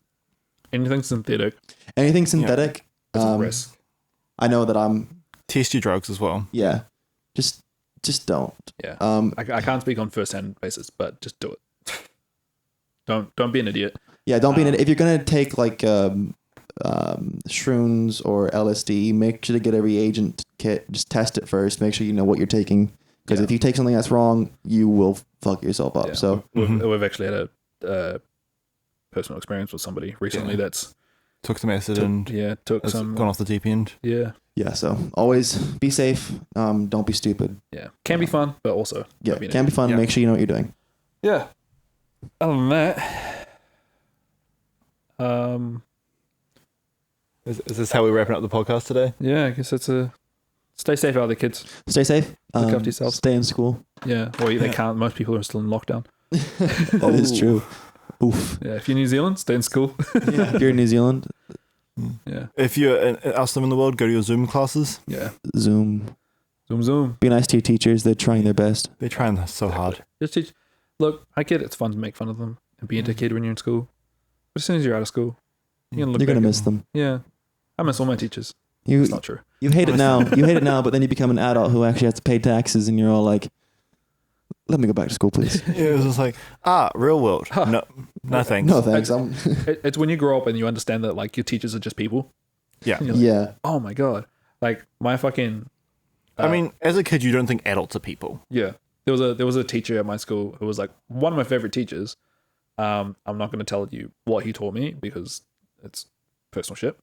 Anything synthetic Anything synthetic. is a risk. I know that I'm. Test your drugs as well. Yeah. Just don't. Yeah. Um. I can't speak on first-hand basis, but just do it. Don't be an idiot. Yeah. Don't be. If you're gonna take like shrooms or LSD, make sure to get a reagent kit. Just test it first. Make sure you know what you're taking. Because Yeah. if you take something that's wrong, you will fuck yourself up. Yeah. So We've actually had a personal experience with somebody recently that's Took some acid and took has some gone off the deep end. yeah so always be safe. Don't be stupid. can be fun, but also Yeah, don't be an can be fun. Yeah. Make sure you know what you're doing. Yeah. Other than that, Is this how we're wrapping up the podcast today? yeah, I guess it's stay safe out there, kids. Stay safe. Look after yourselves. Stay in school. Yeah, or they can't. Most people are still in lockdown. That is true. Oof. Yeah, if you're New Zealand, stay in school. Yeah. If you're in New Zealand, Yeah, If you're elsewhere in the world, go to your Zoom classes. yeah. Zoom. Zoom. Be nice to your teachers. They're trying their best. They're trying so hard. Just teach. Look, I get it's fun to make fun of them and be a dickhead when you're in school, but as soon as you're out of school, you're gonna look. You're gonna back miss at them. Yeah, I miss all my teachers. You It's not true. you hate it now. You hate it now, but then you become an adult who actually has to pay taxes, and you're all like, "Let me go back to school, please." Yeah, it was just like, real world. No thanks. No thanks. I'm It's when you grow up and you understand that like your teachers are just people. Yeah. And you're like, yeah. oh my god, like my fucking. I mean, as a kid, you don't think adults are people. Yeah. There was a teacher at my school who was like one of my favorite teachers. I'm not going to tell you what he taught me because it's personal shit.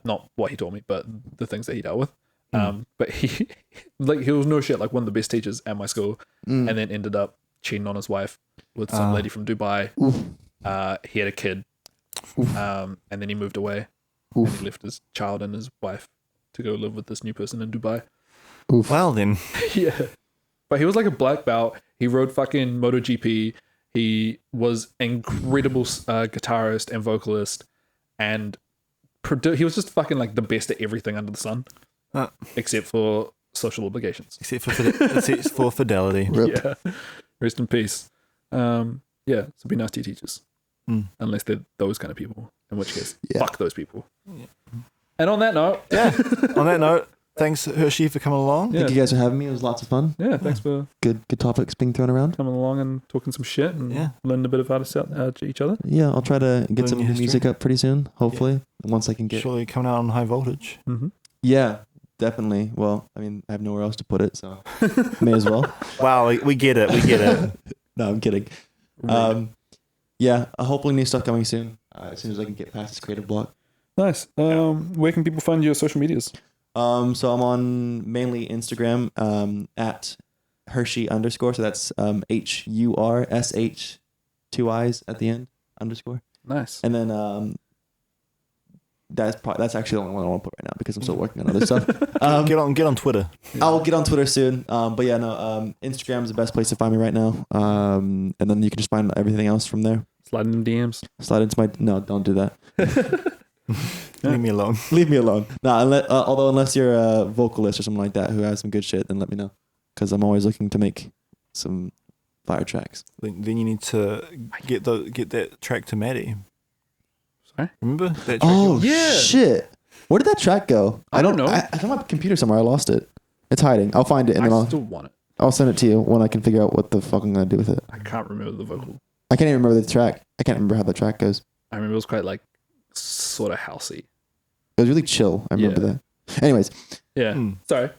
Not what he taught me, but the things that he dealt with. But he was no shit, like one of the best teachers at my school, and then ended up cheating on his wife with some lady from Dubai. He had a kid, and then he moved away, and he left his child and his wife to go live with this new person in Dubai. Well then, Yeah. But he was like a black belt. He rode fucking MotoGP. He was incredible guitarist and vocalist, and he was just fucking like the best at everything under the sun, except for social obligations. Except for fidelity. Rip. Yeah, rest in peace. So be nice to your teachers, unless they're those kind of people. In which case, fuck those people. Yeah. And on that note, thanks Hershey for coming along. Thank you guys for having me. It was lots of fun. Yeah, thanks for Good topics being thrown around. coming along and talking some shit and learning a bit of artists out each other. Yeah, I'll try to get Learn some your history. music up pretty soon. Hopefully, once I can get. Surely coming out on high voltage. Mm-hmm. Yeah, definitely. Well, I mean, I have nowhere else to put it, so may as well. Wow, we get it. We get it. No, I'm kidding. Hopefully new stuff coming soon. As soon as I can get past this creative block. Nice. Where can people find your social medias? So I'm on mainly Instagram at Hershey _ So that's HURSH 2 I's at the end _ Nice. And then that's actually the only one I want to put right now because I'm still working on other stuff. Get on Twitter. I'll get on Twitter soon. Instagram is the best place to find me right now. And then you can just find everything else from there. Slide in DMs. Slide into my don't do that. Leave me alone. Leave me alone. Nah, unless you're a vocalist or something like that who has some good shit, then let me know. Because I'm always looking to make some fire tracks. Then you need to get that track to Maddie. Sorry? Remember that track? Oh Yeah. shit! Where did that track go? I don't know. I on my computer somewhere. I lost it. It's hiding. I'll find it and then I still want it. I'll send it to you when I can figure out what the fuck I'm gonna do with it. I can't remember the vocal. I can't even remember the track. I can't remember how the track goes. I remember it was quite like sort of housey. It was really chill. I remember that. Anyways, Yeah. Sorry.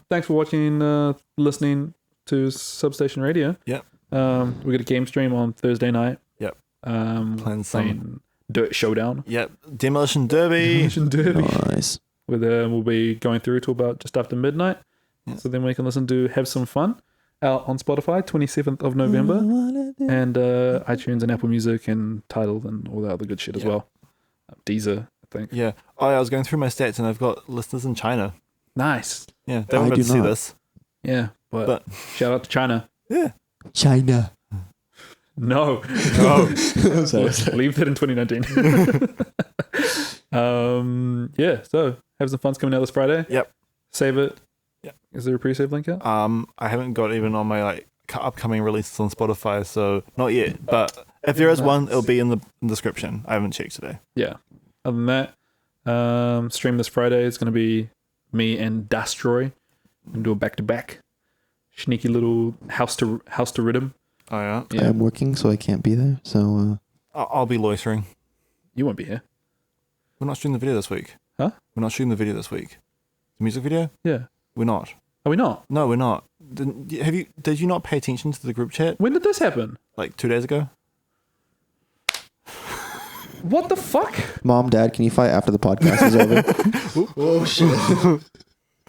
Thanks for watching, listening to Substation Radio. Yep. We got a game stream on Thursday night. Yep. Playing Dirt Showdown. Yep. Demolition Derby. Demolition Derby. nice. We'll be going through to about just after midnight. Yeah. So then we can listen to Have Some Fun out on Spotify, 27th of November. And iTunes and Apple Music and Tidal and all that other good shit as well. Deezer, I think. Yeah. Oh, yeah, I was going through my stats and I've got listeners in China. Nice. Yeah. They won't be able to see this. Yeah. But shout out to China. Yeah. China. No. Sorry. Leave that in 2019. So Have Some Fun's coming out this Friday. Yep. Save it. Yep. Is there a pre-save link out? I haven't got even on my upcoming releases on Spotify, so not yet. But if there is one, it'll be in the description. I haven't checked today. Yeah. Other than that, stream this Friday. It's going to be me and Dastroy. And do a back-to-back. Sneaky little house to rhythm. Oh yeah. I'm working, so I can't be there. So I'll be loitering. You won't be here. We're not shooting the video this week. Huh? We're not shooting the video this week. The music video? Yeah. We're not. Are we not? No, we're not. Did you not pay attention to the group chat When did this happen? like 2 days ago? What the fuck? Mom, Dad, can you fight after the podcast is over? Oh shit!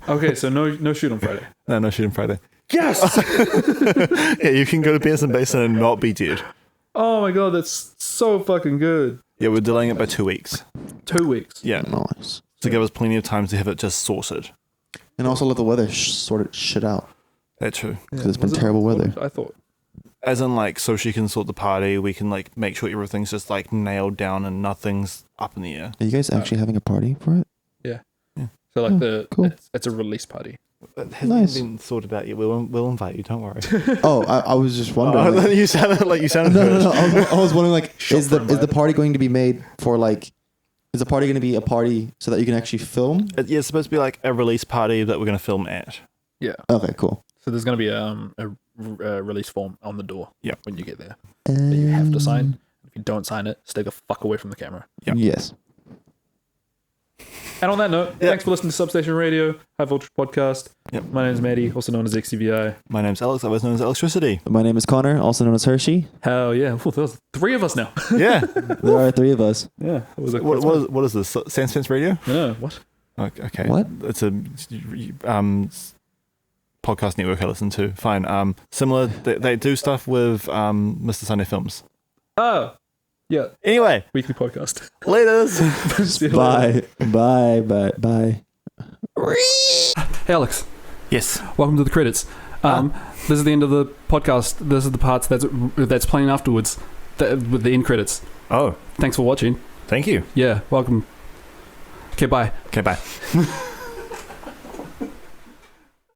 Okay, so no shoot on Friday. No shooting Friday. Yes! Yeah, you can go to Benson Basin and not be dead. Oh my god, that's so fucking good. Yeah, we're delaying it by 2 weeks. 2 weeks. Yeah, Nice. to give us plenty of time to have it just sorted. And also let the weather sort it shit out That's true. because it's been Was it- terrible weather. I thought. As in, so she can sort the party, we can, make sure everything's just, nailed down and nothing's up in the air. Are you guys actually having a party for it? So cool. it's a release party. It hasn't Nice. been sorted out yet. We'll invite you, don't worry. Oh, I was just wondering. like- you sounded like you sounded no. hurt. I was wondering, is for the party going to be made for is the party going to be a party so that you can actually film? Yeah, it's supposed to be a release party that we're going to film at. Yeah. Okay, cool. So there's going to be a release form on the door. Yeah. When you get there, that you have to sign. If you don't sign it, stay the fuck away from the camera. Yeah. Yes. And on that note, thanks for listening to Substation Radio, High Voltage Podcast. Yep. My name is Maddie, also known as XCVI. My name's Alex, otherwise known as L-X-Tricity. My name is Connor, also known as Hershey. Hell yeah. Ooh, there's 3 of us now. Yeah. There are 3 of us. Yeah. That was a What is this? Sandspence Radio? Yeah, what? Okay. What? It's a podcast network I listen to. Fine. Similar. They do stuff with Mr. Sunday Films. Oh. Yeah. Anyway, Weekly podcast. laters. See you later. Bye. Hey, Alex. Yes. Welcome to the credits. this is the end of the podcast. This is the parts that's playing afterwards, with the end credits. Oh, Thanks for watching. thank you. Yeah, welcome. Okay, bye. Okay, bye.